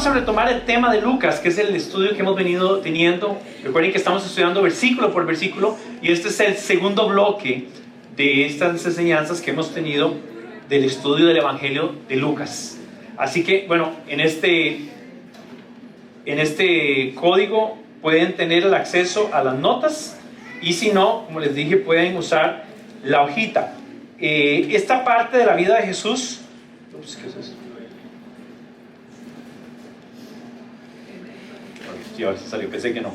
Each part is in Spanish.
a retomar el tema de Lucas, que es el estudio que hemos venido teniendo. Recuerden que estamos estudiando versículo por versículo, y este es el segundo bloque de estas enseñanzas que hemos tenido del estudio del Evangelio de Lucas. Así que, bueno, en este código pueden tener el acceso a las notas, y si no, como les dije, pueden usar la hojita. Esta parte de la vida de Jesús... ¿qué es eso? Sí, a ver si salió, pensé que no.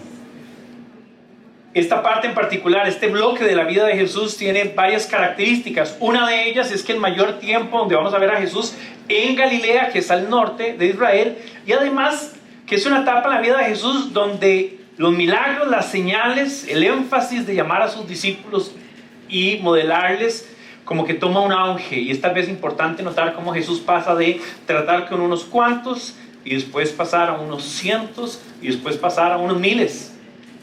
Esta parte en particular, este bloque de la vida de Jesús tiene varias características. Una de ellas es que el mayor tiempo donde vamos a ver a Jesús en Galilea, que es al norte de Israel, y además que es una etapa en la vida de Jesús donde los milagros, las señales, el énfasis de llamar a sus discípulos y modelarles como que toma un auge. Y es tal vez importante notar cómo Jesús pasa de tratar con unos cuantos y después pasar a unos cientos y después pasar a unos miles.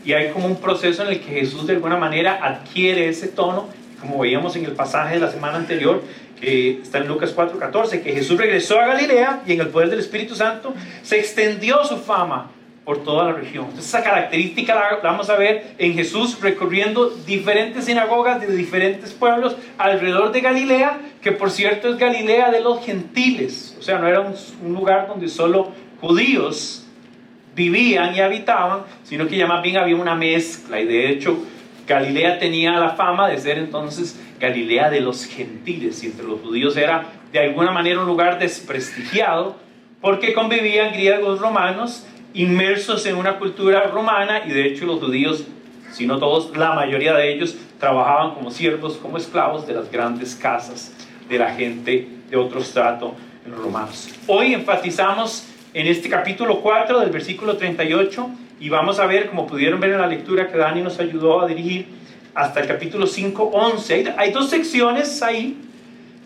Y hay como un proceso en el que Jesús de alguna manera adquiere ese tono, como veíamos en el pasaje de la semana anterior, que está en Lucas 4:14, que Jesús regresó a Galilea y en el poder del Espíritu Santo se extendió su fama por toda la región. Entonces, esa característica la vamos a ver en Jesús recorriendo diferentes sinagogas de diferentes pueblos alrededor de Galilea, que por cierto es Galilea de los gentiles. O sea, no era un lugar donde solo judíos vivían y habitaban, sino que ya más bien había una mezcla. Y de hecho, Galilea tenía la fama de ser entonces Galilea de los gentiles, y entre los judíos era de alguna manera un lugar desprestigiado, porque convivían griegos, romanos, inmersos en una cultura romana. Y de hecho los judíos, si no todos, la mayoría de ellos trabajaban como siervos, como esclavos de las grandes casas de la gente de otro estrato en los romanos. Hoy enfatizamos en este capítulo 4 del versículo 38, y vamos a ver, como pudieron ver en la lectura que Dani nos ayudó a dirigir, hasta el capítulo 5:11. Hay dos secciones ahí,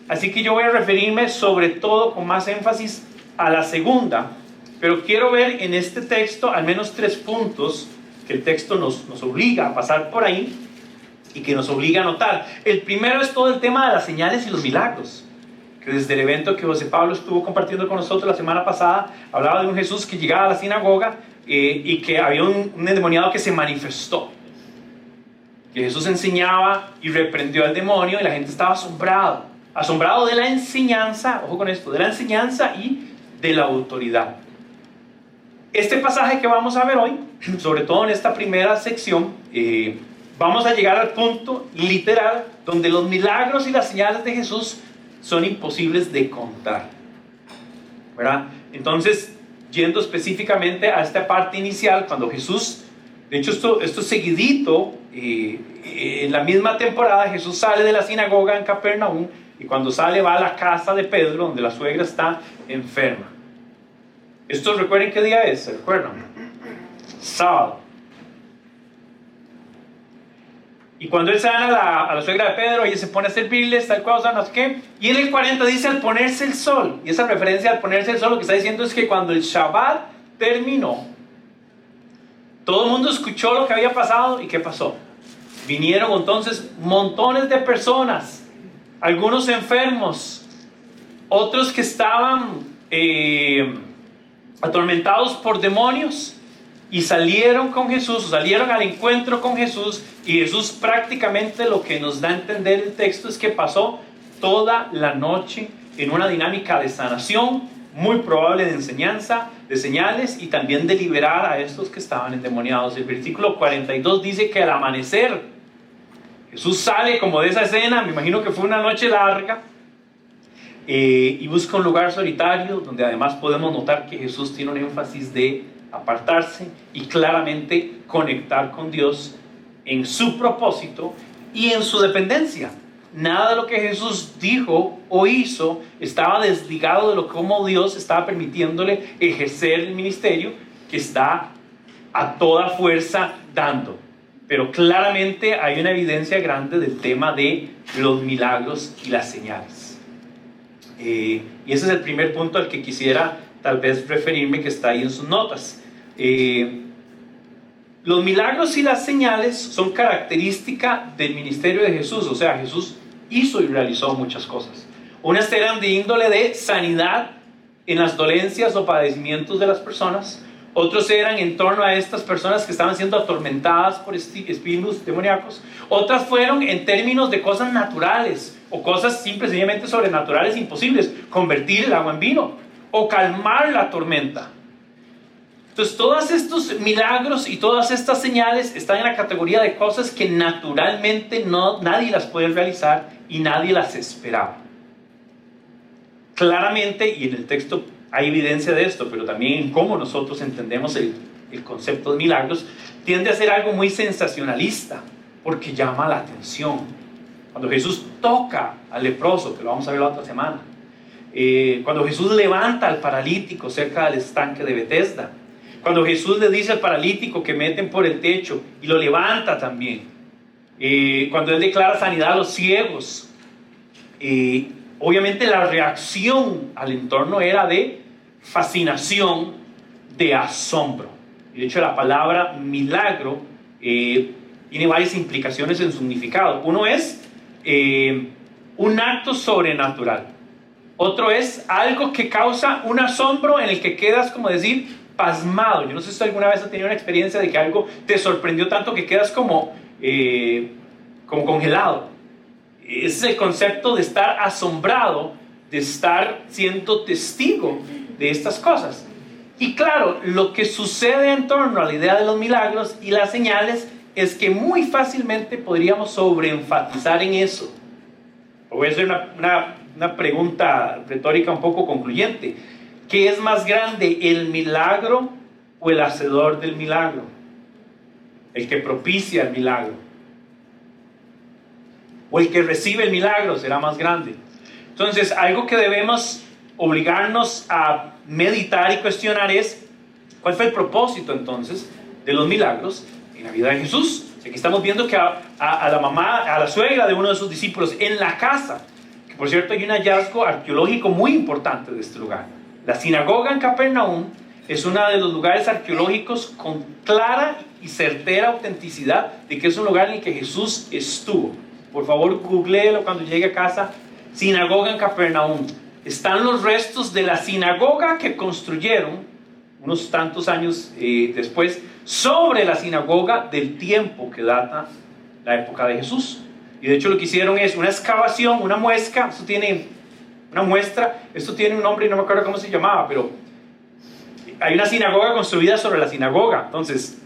así que yo voy a referirme sobre todo con más énfasis a la segunda. Pero quiero ver en este texto al menos 3 puntos que el texto nos obliga a pasar por ahí y que nos obliga a notar. El primero es todo el tema de las señales y los milagros, que desde el evento que José Pablo estuvo compartiendo con nosotros la semana pasada, hablaba de un Jesús que llegaba a la sinagoga y que había un endemoniado que se manifestó. Que Jesús enseñaba y reprendió al demonio, y la gente estaba asombrado de la enseñanza, ojo con esto, de la enseñanza y de la autoridad. Este pasaje que vamos a ver hoy, sobre todo en esta primera sección, vamos a llegar al punto literal donde los milagros y las señales de Jesús son imposibles de contar, ¿verdad? Entonces, yendo específicamente a esta parte inicial, cuando Jesús, de hecho esto es seguidito, en la misma temporada Jesús sale de la sinagoga en Capernaum, y cuando sale va a la casa de Pedro, donde la suegra está enferma. Esto, recuerden qué día es, ¿se recuerdan? Sábado. Y cuando él sana a la suegra de Pedro, ella se pone a servirles, tal cosa, no sé qué. Y en el 40 dice al ponerse el sol. Y esa referencia al ponerse el sol, lo que está diciendo es que cuando el Shabbat terminó, todo el mundo escuchó lo que había pasado. ¿Y qué pasó? Vinieron entonces montones de personas, algunos enfermos, otros que estaban atormentados por demonios, y salieron con Jesús, salieron al encuentro con Jesús. Y Jesús, prácticamente lo que nos da a entender el texto es que pasó toda la noche en una dinámica de sanación, muy probable de enseñanza, de señales, y también de liberar a estos que estaban endemoniados. El versículo 42 dice que al amanecer Jesús sale como de esa escena, me imagino que fue una noche larga, y busca un lugar solitario, donde además podemos notar que Jesús tiene un énfasis de apartarse y claramente conectar con Dios en su propósito y en su dependencia. Nada de lo que Jesús dijo o hizo estaba desligado de lo como Dios estaba permitiéndole ejercer el ministerio que está a toda fuerza dando. Pero claramente hay una evidencia grande del tema de los milagros y las señales. Y ese es el primer punto al que quisiera tal vez referirme, que está ahí en sus notas. Los milagros y las señales son característica del ministerio de Jesús. O sea, Jesús hizo y realizó muchas cosas. Unas eran de índole de sanidad en las dolencias o padecimientos de las personas. Otros eran en torno a estas personas que estaban siendo atormentadas por espíritus demoníacos. Otras fueron en términos de cosas naturales o cosas simplemente sobrenaturales imposibles. Convertir el agua en vino o calmar la tormenta. Entonces todos estos milagros y todas estas señales están en la categoría de cosas que naturalmente nadie las puede realizar y nadie las esperaba. Claramente, y en el texto hay evidencia de esto, pero también en cómo nosotros entendemos el concepto de milagros, tiende a ser algo muy sensacionalista, porque llama la atención. Cuando Jesús toca al leproso, que lo vamos a ver la otra semana, cuando Jesús levanta al paralítico cerca del estanque de Betesda, cuando Jesús le dice al paralítico que meten por el techo y lo levanta también, cuando Él declara sanidad a los ciegos, obviamente la reacción al entorno era de fascinación, de asombro. De hecho, la palabra milagro tiene varias implicaciones en su significado. Uno es un acto sobrenatural. Otro es algo que causa un asombro en el que quedas, como decir, pasmado. Yo no sé si alguna vez has tenido una experiencia de que algo te sorprendió tanto que quedas como congelado. Ese es el concepto de estar asombrado, de estar siendo testigo de estas cosas. Y claro, lo que sucede en torno a la idea de los milagros y las señales es que muy fácilmente podríamos sobreenfatizar en eso. Voy a hacer una pregunta retórica un poco concluyente. ¿Qué es más grande, el milagro o el hacedor del milagro? El que propicia el milagro. O el que recibe el milagro será más grande. Entonces, algo que debemos obligarnos a meditar y cuestionar es, ¿cuál fue el propósito entonces de los milagros en la vida de Jesús? Aquí estamos viendo que a la mamá, a la suegra de uno de sus discípulos en la casa, que por cierto hay un hallazgo arqueológico muy importante de este lugar. La sinagoga en Capernaum es uno de los lugares arqueológicos con clara y certera autenticidad de que es un lugar en el que Jesús estuvo. Por favor, googléelo cuando llegue a casa. Sinagoga en Capernaum. Están los restos de la sinagoga que construyeron unos tantos años después sobre la sinagoga del tiempo que data la época de Jesús. Y de hecho lo que hicieron es una excavación, una muesca. Esto tiene una muestra, esto tiene un nombre y no me acuerdo cómo se llamaba, pero hay una sinagoga construida sobre la sinagoga. Entonces,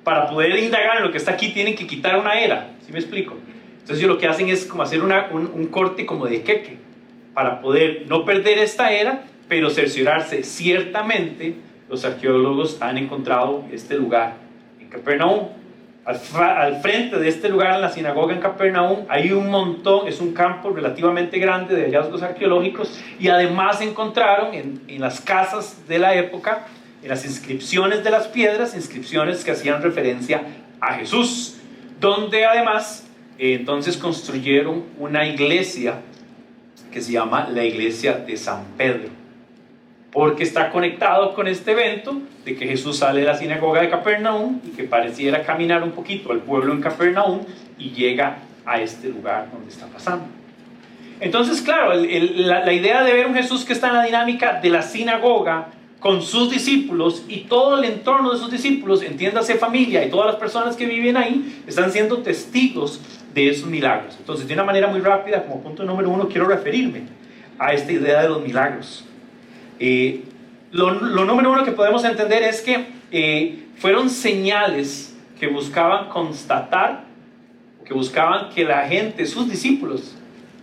para poder indagar en lo que está aquí, tienen que quitar una era. ¿Sí me explico? Entonces ellos lo que hacen es como hacer un corte como de queque, para poder no perder esta era, pero cerciorarse. Ciertamente los arqueólogos han encontrado este lugar en Capernaum. Al frente de este lugar, en la sinagoga en Capernaum, hay un montón, es un campo relativamente grande de hallazgos arqueológicos, y además encontraron en las casas de la época, en las inscripciones de las piedras, inscripciones que hacían referencia a Jesús, donde además entonces construyeron una iglesia que se llama la iglesia de San Pedro, porque está conectado con este evento de que Jesús sale de la sinagoga de Capernaum y que pareciera caminar un poquito al pueblo en Capernaum y llega a este lugar donde está pasando. Entonces, claro, la idea de ver un Jesús que está en la dinámica de la sinagoga con sus discípulos y todo el entorno de sus discípulos, entiéndase familia y todas las personas que viven ahí, están siendo testigos de esos milagros. Entonces, de una manera muy rápida, como punto número 1, quiero referirme a esta idea de los milagros. Lo número 1 que podemos entender es que fueron señales que buscaban constatar, que buscaban que la gente, sus discípulos,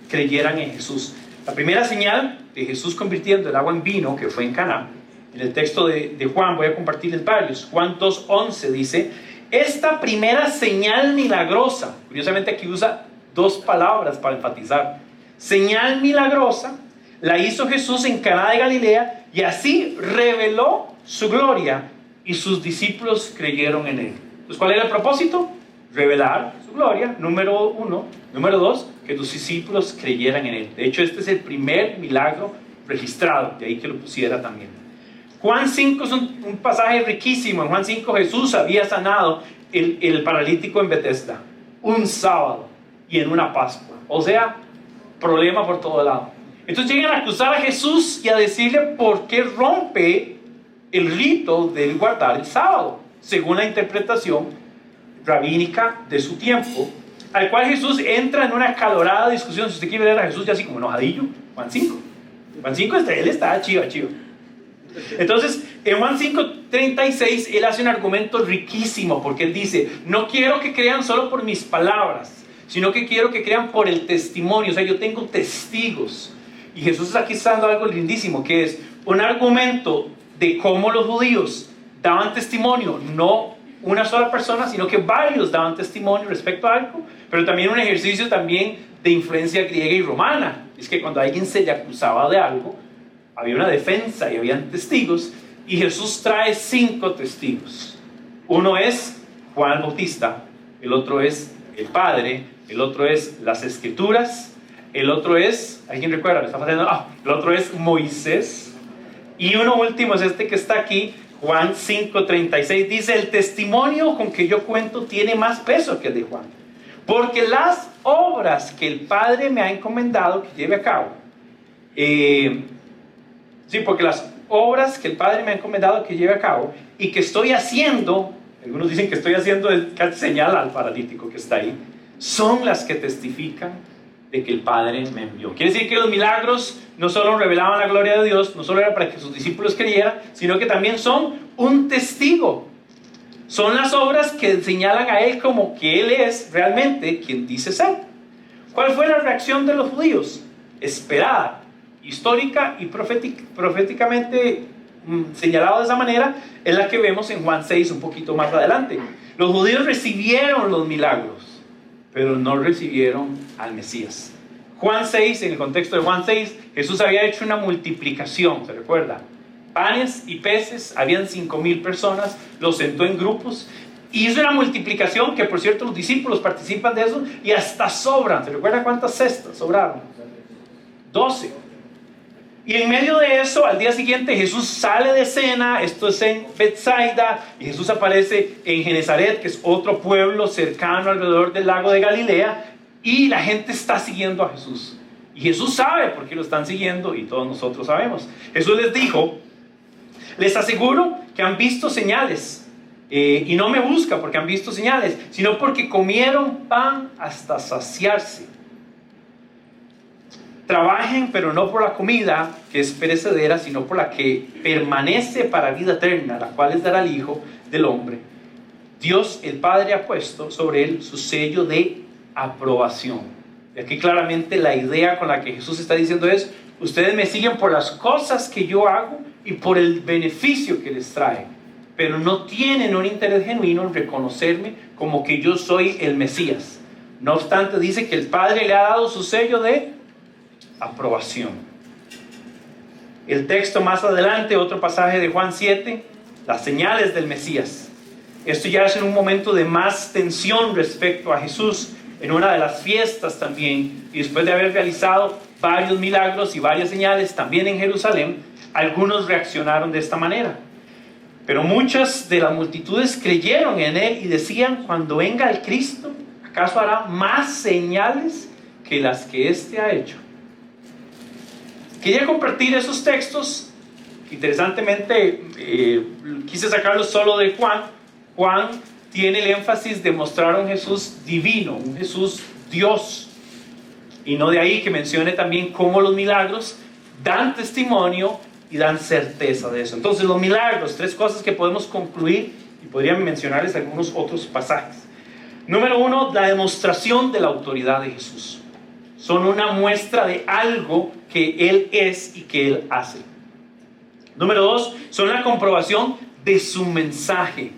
creyeran en Jesús. La primera señal de Jesús convirtiendo el agua en vino, que fue en Caná, en el texto de Juan, voy a compartirles varios. Juan 2:11 dice: esta primera señal milagrosa, curiosamente aquí usa dos palabras para enfatizar, señal milagrosa, la hizo Jesús en Caná de Galilea, y así reveló su gloria, y sus discípulos creyeron en él. Entonces, ¿cuál era el propósito? Revelar su gloria, número 1. Número 2, que tus discípulos creyeran en él. De hecho, este es el primer milagro registrado, de ahí que lo pusiera también. Juan 5 es un pasaje riquísimo. En Juan 5 Jesús había sanado el paralítico en Betesda, un sábado y en una Pascua. O sea, problema por todo lado. Entonces llegan a acusar a Jesús y a decirle por qué rompe el rito del guardar el sábado, según la interpretación rabínica de su tiempo, al cual Jesús entra en una acalorada discusión. Si usted quiere ver a Jesús ya así como enojadillo, Juan 5. Juan 5, él está chiva. Entonces, en Juan 5:36, él hace un argumento riquísimo, porque él dice, no quiero que crean solo por mis palabras, sino que quiero que crean por el testimonio. O sea, yo tengo testigos. Y Jesús aquí está dando algo lindísimo, que es un argumento de cómo los judíos daban testimonio, no una sola persona, sino que varios daban testimonio respecto a algo, pero también un ejercicio también de influencia griega y romana. Es que cuando a alguien se le acusaba de algo, había una defensa y habían testigos, y Jesús trae 5 testigos. Uno es Juan Bautista, el otro es el Padre, el otro es las Escrituras, el otro es, ¿alguien recuerda? ¿Me está fallando? El otro es Moisés, y uno último es este que está aquí, Juan 5:36, dice, el testimonio con que yo cuento tiene más peso que el de Juan, porque las obras que el Padre me ha encomendado que lleve a cabo, porque las obras que el Padre me ha encomendado que lleve a cabo y que estoy haciendo, algunos dicen que estoy haciendo señal al paralítico que está ahí, son las que testifican de que el Padre me envió. Quiere decir que los milagros no solo revelaban la gloria de Dios, no solo era para que sus discípulos creyeran, sino que también son un testigo. Son las obras que señalan a Él como que Él es realmente quien dice ser. ¿Cuál fue la reacción de los judíos? Esperada, histórica y proféticamente señalado de esa manera, es la que vemos en Juan 6 un poquito más adelante. Los judíos recibieron los milagros, pero no recibieron al Mesías. Juan 6, en el contexto de Juan 6, Jesús había hecho una multiplicación, ¿se recuerda? Panes y peces, habían 5,000 personas, los sentó en grupos, y hizo una multiplicación que, por cierto, los discípulos participan de eso, y hasta sobran. ¿Se recuerda cuántas cestas sobraron? 12. Y en medio de eso, al día siguiente, Jesús sale de cena, esto es en Betsaida, y Jesús aparece en Genezaret, que es otro pueblo cercano alrededor del lago de Galilea, y la gente está siguiendo a Jesús. Y Jesús sabe por qué lo están siguiendo, y todos nosotros sabemos. Jesús les dijo, les aseguro que han visto señales, y no me buscan porque han visto señales, sino porque comieron pan hasta saciarse. Trabajen, pero no por la comida que es perecedera, sino por la que permanece para vida eterna, la cual les dará el Hijo del Hombre. Dios, el Padre, ha puesto sobre él su sello de aprobación. Y aquí claramente la idea con la que Jesús está diciendo es, ustedes me siguen por las cosas que yo hago y por el beneficio que les trae, pero no tienen un interés genuino en reconocerme como que yo soy el Mesías. No obstante, dice que el Padre le ha dado su sello de aprobación. El texto más adelante, otro pasaje de Juan 7, las señales del Mesías. Esto ya es en un momento de más tensión respecto a Jesús, en una de las fiestas también, y después de haber realizado varios milagros y varias señales también en Jerusalén, algunos reaccionaron de esta manera. Pero muchas de las multitudes creyeron en él y decían, cuando venga el Cristo, ¿acaso hará más señales que las que éste ha hecho? Quería compartir esos textos. Interesantemente, quise sacarlos solo de Juan. Juan tiene el énfasis de mostrar un Jesús divino, un Jesús Dios. Y no de ahí que mencione también cómo los milagros dan testimonio y dan certeza de eso. Entonces, los milagros, 3 cosas que podemos concluir, y podría mencionarles algunos otros pasajes. Número 1, la demostración de la autoridad de Jesús. Son una muestra de algo que Él es y que Él hace. Número 2, son la comprobación de su mensaje.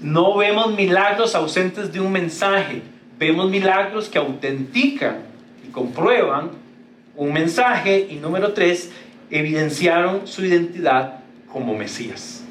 No vemos milagros ausentes de un mensaje, vemos milagros que autentican y comprueban un mensaje. Y número 3, evidenciaron su identidad como Mesías.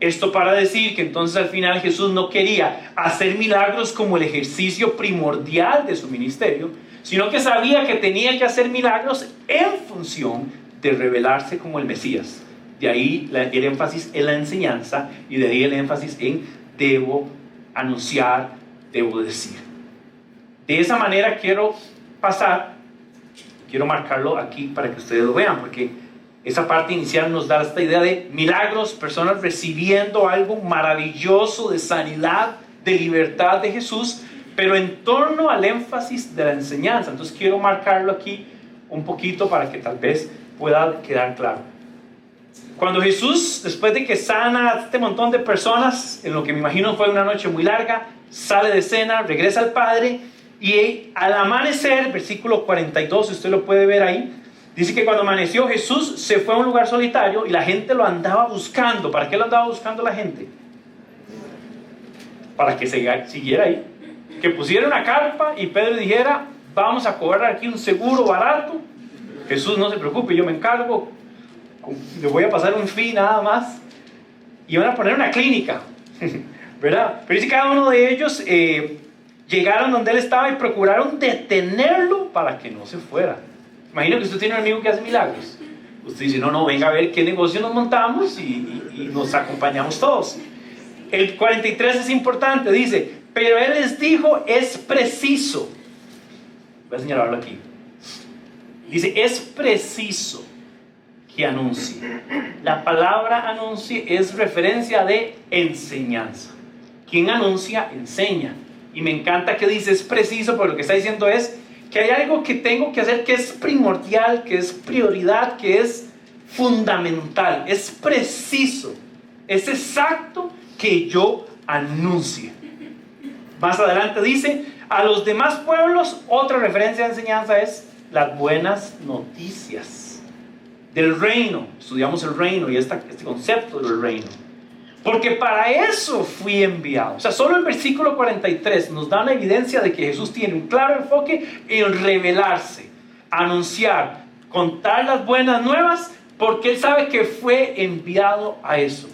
Esto para decir que entonces al final Jesús no quería hacer milagros como el ejercicio primordial de su ministerio, sino que sabía que tenía que hacer milagros en función de revelarse como el Mesías. De ahí el énfasis en la enseñanza, y de ahí el énfasis en debo anunciar, debo decir. De esa manera quiero quiero marcarlo aquí para que ustedes lo vean, porque esa parte inicial nos da esta idea de milagros, personas recibiendo algo maravilloso de sanidad, de libertad de Jesús, pero en torno al énfasis de la enseñanza. Entonces quiero marcarlo aquí un poquito para que tal vez pueda quedar claro. Cuando Jesús, después de que sana a este montón de personas, en lo que me imagino fue una noche muy larga, sale de cena, regresa al Padre, y al amanecer, versículo 42, usted lo puede ver ahí, dice que cuando amaneció Jesús se fue a un lugar solitario y la gente lo andaba buscando. ¿Para qué lo andaba buscando la gente? Para que siguiera ahí, que pusiera una carpa y Pedro dijera: vamos a cobrar aquí un seguro barato, Jesús no se preocupe, yo me encargo, le voy a pasar un fee nada más, y van a poner una clínica, ¿verdad? Pero dice que cada uno de ellos llegaron donde él estaba y procuraron detenerlo para que no se fuera. Imagino que usted tiene un amigo que hace milagros. Usted dice: no, venga a ver qué negocio nos montamos y nos acompañamos todos. El 43 es importante, dice: pero él les dijo, es preciso. Voy a señalarlo aquí. Dice: es preciso que anuncie. La palabra anuncie es referencia de enseñanza. Quien anuncia, enseña. Y me encanta que dice es preciso, porque lo que está diciendo es que hay algo que tengo que hacer que es primordial, que es prioridad, que es fundamental. Es preciso, es exacto que yo anuncie. Más adelante dice: a los demás pueblos, otra referencia de enseñanza es las buenas noticias del reino. Estudiamos el reino y este concepto del reino. Porque para eso fui enviado. O sea, solo el versículo 43 nos da una evidencia de que Jesús tiene un claro enfoque en revelarse, anunciar, contar las buenas nuevas, porque Él sabe que fue enviado a eso.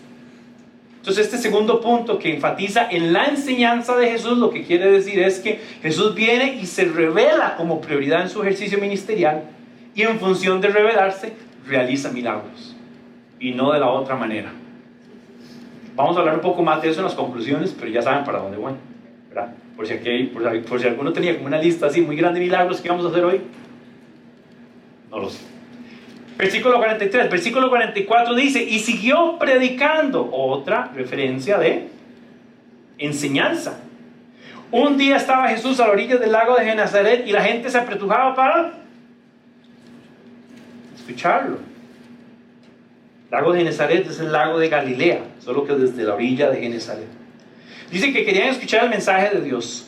Entonces, este segundo punto que enfatiza en la enseñanza de Jesús, lo que quiere decir es que Jesús viene y se revela como prioridad en su ejercicio ministerial, y en función de revelarse, realiza milagros, y no de la otra manera. Vamos a hablar un poco más de eso en las conclusiones, pero ya saben para dónde voy, ¿verdad? Por si alguno tenía como una lista así muy grande de milagros que vamos a hacer hoy, no lo sé. Versículo 43, versículo 44 dice: y siguió predicando. Otra referencia de enseñanza. Un día estaba Jesús a la orilla del lago de Genesaret y la gente se apretujaba para escucharlo. El lago de Genesaret es el lago de Galilea, solo que desde la orilla de Genesaret. Dice que querían escuchar el mensaje de Dios.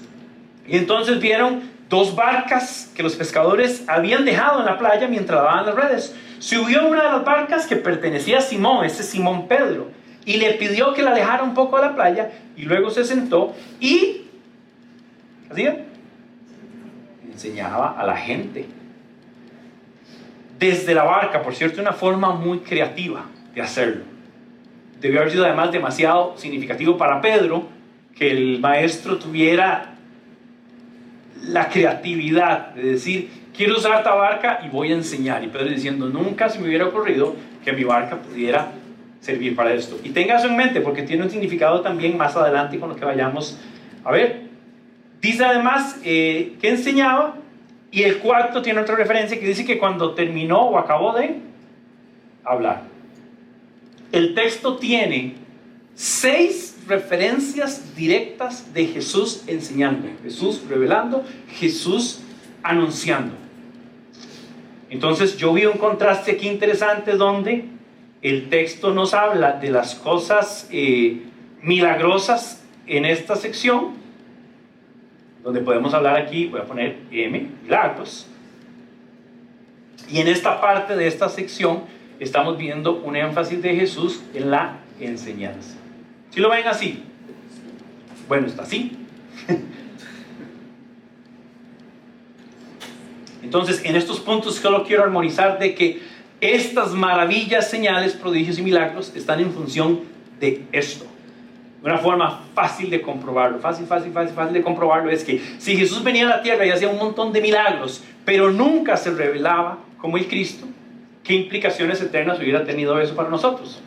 Y entonces vieron dos barcas que los pescadores habían dejado en la playa mientras lavaban las redes. Subió una de las barcas que pertenecía a Simón, ese Simón Pedro, y le pidió que la alejara un poco de la playa, y luego se sentó y ¿qué hacía? Enseñaba a la gente. Desde la barca, por cierto, una forma muy creativa de hacerlo. Debió haber sido además demasiado significativo para Pedro que el maestro tuviera la creatividad de decir: quiero usar esta barca y voy a enseñar. Y Pedro diciendo: nunca se me hubiera ocurrido que mi barca pudiera servir para esto. Y tenga eso en mente, porque tiene un significado también más adelante con lo que vayamos a ver. Dice además que enseñaba. Y el cuarto tiene otra referencia que dice que cuando terminó o acabó de hablar. El texto tiene 6 referencias directas de Jesús enseñando, Jesús revelando, Jesús anunciando. Entonces yo vi un contraste aquí interesante donde el texto nos habla de las cosas milagrosas en esta sección, donde podemos hablar aquí, voy a poner milagros. Y en esta parte de esta sección estamos viendo un énfasis de Jesús en la enseñanza. ¿Sí lo ven así? Bueno, está así. Entonces, en estos puntos solo quiero armonizar de que estas maravillas, señales, prodigios y milagros están en función de esto. Una forma fácil de comprobarlo, fácil de comprobarlo es que si Jesús venía a la tierra y hacía un montón de milagros, pero nunca se revelaba como el Cristo, ¿qué implicaciones eternas hubiera tenido eso para nosotros?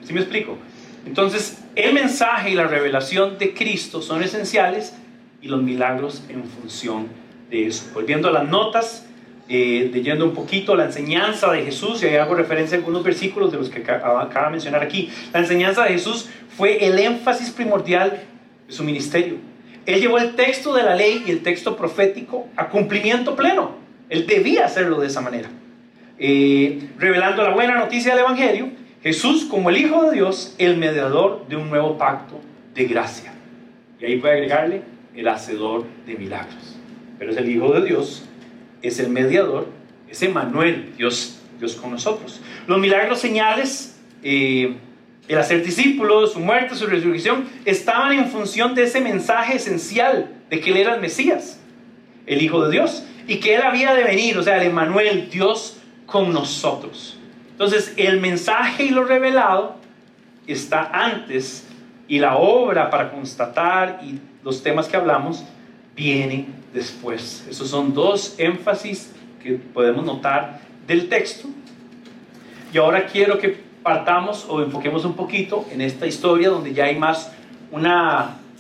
¿Sí me explico? Entonces, el mensaje y la revelación de Cristo son esenciales, y los milagros en función de eso. Volviendo a las notas, leyendo un poquito la enseñanza de Jesús, y ahí hago referencia a algunos versículos de los que acabo de mencionar aquí. La enseñanza de Jesús fue el énfasis primordial de su ministerio. Él llevó el texto de la ley y el texto profético a cumplimiento pleno. Él debía hacerlo de esa manera. Revelando la buena noticia del Evangelio, Jesús como el Hijo de Dios, el mediador de un nuevo pacto de gracia. Y ahí puede agregarle el hacedor de milagros. Pero es el Hijo de Dios, es el mediador, es Emmanuel, Dios con nosotros. Los milagros, señales, el hacer discípulos, su muerte, su resurrección, estaban en función de ese mensaje esencial de que Él era el Mesías, el Hijo de Dios, y que Él había de venir, o sea, el Emmanuel, Dios con nosotros. Entonces, el mensaje y lo revelado está antes, y la obra para constatar y los temas que hablamos vienen después. Esos son dos énfasis que podemos notar del texto. Y ahora quiero que partamos o enfoquemos un poquito en esta historia donde ya hay más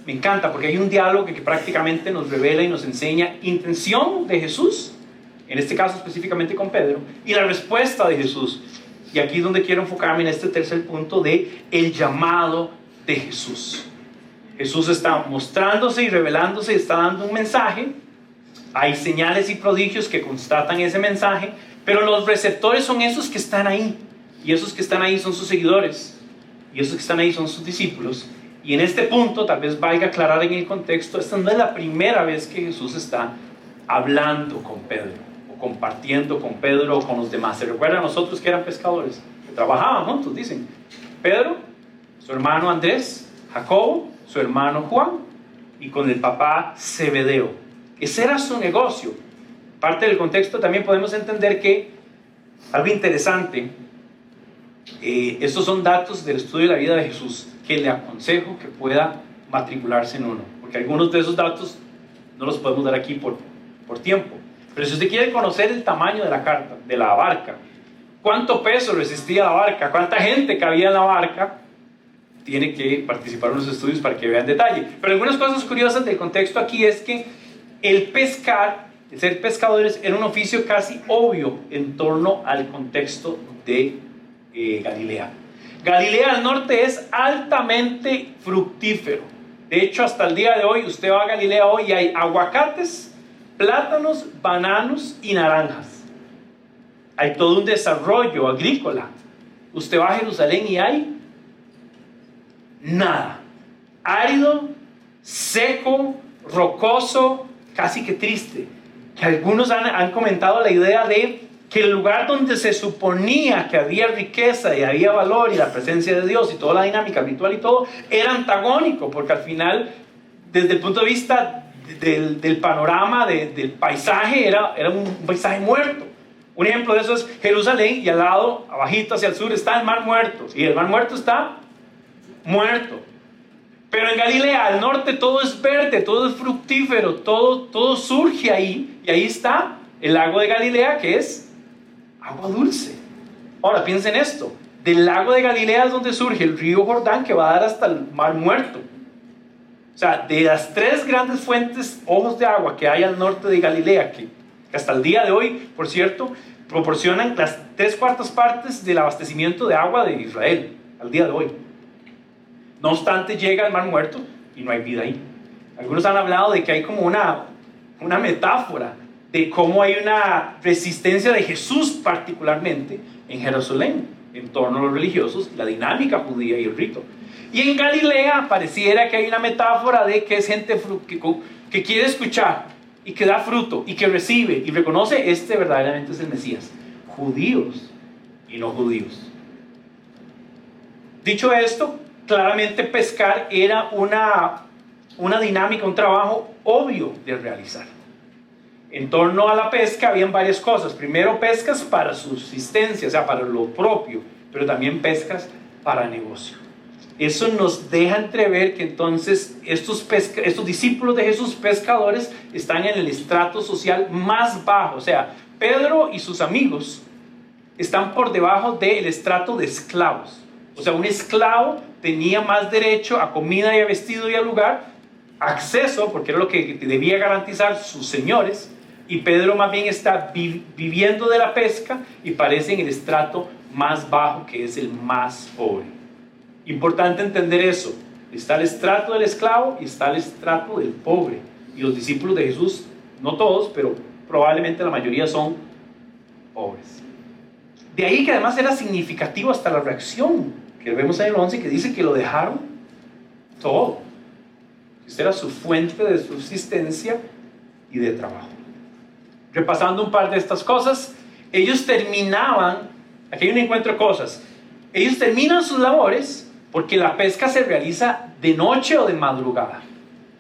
me encanta porque hay un diálogo que prácticamente nos revela y nos enseña intención de Jesús, en este caso específicamente con Pedro, y la respuesta de Jesús. Y aquí es donde quiero enfocarme en este tercer punto de el llamado de Jesús. Jesús está mostrándose y revelándose, está dando un mensaje. Hay señales y prodigios que constatan ese mensaje, pero los receptores son esos que están ahí. Y esos que están ahí son sus seguidores. Y esos que están ahí son sus discípulos. Y en este punto, tal vez valga aclarar en el contexto, esta no es la primera vez que Jesús está hablando con Pedro, o compartiendo con Pedro o con los demás. ¿Se recuerdan a nosotros que eran pescadores? Que trabajaban juntos, dicen. Pedro, su hermano Andrés, Jacobo, su hermano Juan, y con el papá Zebedeo. Ese era su negocio. Parte del contexto también podemos entender que algo interesante, estos son datos del estudio de la vida de Jesús que le aconsejo que pueda matricularse en uno, porque algunos de esos datos no los podemos dar aquí por tiempo. Pero si usted quiere conocer el tamaño de la barca, cuánto peso resistía la barca, cuánta gente cabía en la barca, tiene que participar en los estudios para que vean detalle. Pero algunas cosas curiosas del contexto aquí es que el ser pescadores era un oficio casi obvio en torno al contexto de Galilea. Galilea al norte es altamente fructífero. De hecho, hasta el día de hoy, usted va a Galilea hoy y hay aguacates, plátanos, bananos y naranjas. Hay todo un desarrollo agrícola. Usted va a Jerusalén y hay nada. Árido, seco, rocoso, casi que triste. Que algunos han comentado la idea de que el lugar donde se suponía que había riqueza y había valor y la presencia de Dios y toda la dinámica ritual y todo, era antagónico, porque al final, desde el punto de vista del panorama, del paisaje, era un paisaje muerto. Un ejemplo de eso es Jerusalén, y al lado, abajito hacia el sur, está el Mar Muerto, y el Mar Muerto está muerto. Pero en Galilea, al norte, todo es verde, todo es fructífero, todo surge ahí, y ahí está el lago de Galilea, que es agua dulce. Ahora piensen esto, del lago de Galilea es donde surge el río Jordán, que va a dar hasta el Mar Muerto. O sea, de las tres grandes fuentes, ojos de agua que hay al norte de Galilea, que hasta el día de hoy, por cierto, proporcionan las 3/4 partes del abastecimiento de agua de Israel, al día de hoy. No obstante, llega al Mar Muerto y no hay vida ahí. Algunos han hablado de que hay como una metáfora de cómo hay una resistencia de Jesús particularmente en Jerusalén, en torno a los religiosos, la dinámica judía y el rito. Y en Galilea pareciera que hay una metáfora de que es gente que quiere escuchar y que da fruto y que recibe y reconoce verdaderamente es el Mesías. Judíos y no judíos. Dicho esto, claramente pescar era una dinámica, un trabajo obvio de realizar. En torno a la pesca habían varias cosas. Primero, pescas para subsistencia, o sea, para lo propio, pero también pescas para negocio. Eso nos deja entrever que entonces estos discípulos de Jesús, pescadores, están en el estrato social más bajo. O sea, Pedro y sus amigos están por debajo del estrato de esclavos. O sea, un esclavo tenía más derecho a comida y a vestido y a lugar, acceso, porque era lo que debía garantizar sus señores, y Pedro más bien está viviendo de la pesca y parece en el estrato más bajo, que es el más pobre. Importante entender eso. Está el estrato del esclavo y está el estrato del pobre. Y los discípulos de Jesús, no todos, pero probablemente la mayoría son pobres. De ahí que además era significativo hasta la reacción que vemos en el 11, que dice que lo dejaron todo. Esta era su fuente de subsistencia y de trabajo. Repasando un par de estas cosas, ellos terminaban, aquí hay un encuentro de cosas, ellos terminan sus labores porque la pesca se realiza de noche o de madrugada,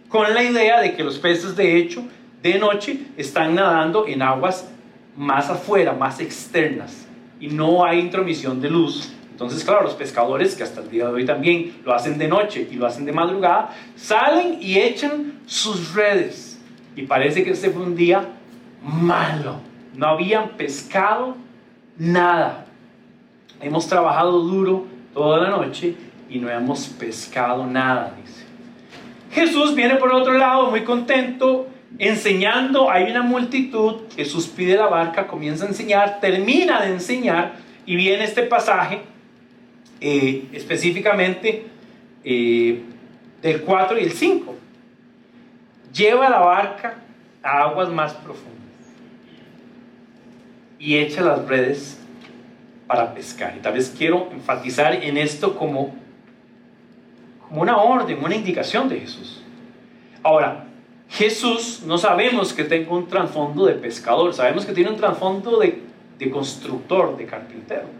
con la idea de que los peces de hecho de noche están nadando en aguas más afuera, más externas, y no hay intromisión de luz. Entonces, claro, los pescadores, que hasta el día de hoy también lo hacen de noche y lo hacen de madrugada, salen y echan sus redes. Y parece que este fue un día malo. No habían pescado nada. Hemos trabajado duro toda la noche y no hemos pescado nada, dice. Jesús viene por otro lado muy contento, enseñando. Hay una multitud. Jesús pide la barca, comienza a enseñar, termina de enseñar y viene este pasaje. Específicamente del 4 y el 5. Lleva la barca a aguas más profundas y echa las redes para pescar. Y tal vez quiero enfatizar en esto como una orden, una indicación de Jesús. Ahora, Jesús no sabemos que tenga un trasfondo de pescador, sabemos que tiene un trasfondo de constructor, de carpintero.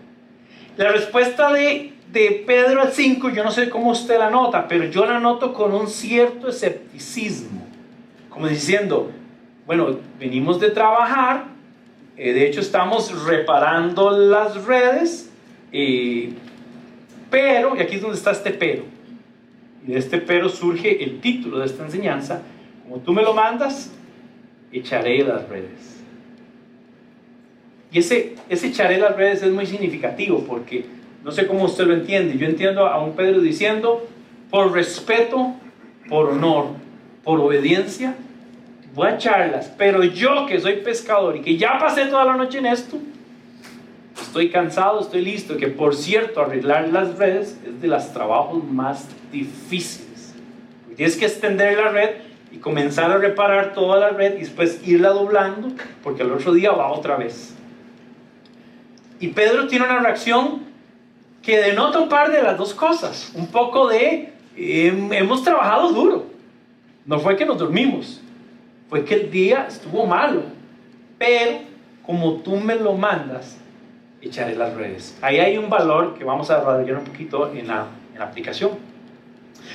La respuesta de Pedro al 5, yo no sé cómo usted la nota, pero yo la noto con un cierto escepticismo, como diciendo, bueno, venimos de trabajar, de hecho estamos reparando las redes, pero, y aquí es donde está este pero, y de este pero surge el título de esta enseñanza: como tú me lo mandas, echaré las redes. Y ese echaré las redes es muy significativo, porque no sé cómo usted lo entiende. Yo entiendo a un Pedro diciendo, por respeto, por honor, por obediencia, voy a echarlas, pero yo que soy pescador y que ya pasé toda la noche en esto, estoy cansado, estoy listo. Que por cierto, arreglar las redes es de los trabajos más difíciles, porque tienes que extender la red y comenzar a reparar toda la red y después irla doblando, porque al otro día va otra vez. Y Pedro tiene una reacción que denota un par de las dos cosas. Un poco de, hemos trabajado duro. No fue que nos dormimos, fue que el día estuvo malo. Pero como tú me lo mandas, echaré las redes. Ahí hay un valor que vamos a desarrollar un poquito en la aplicación.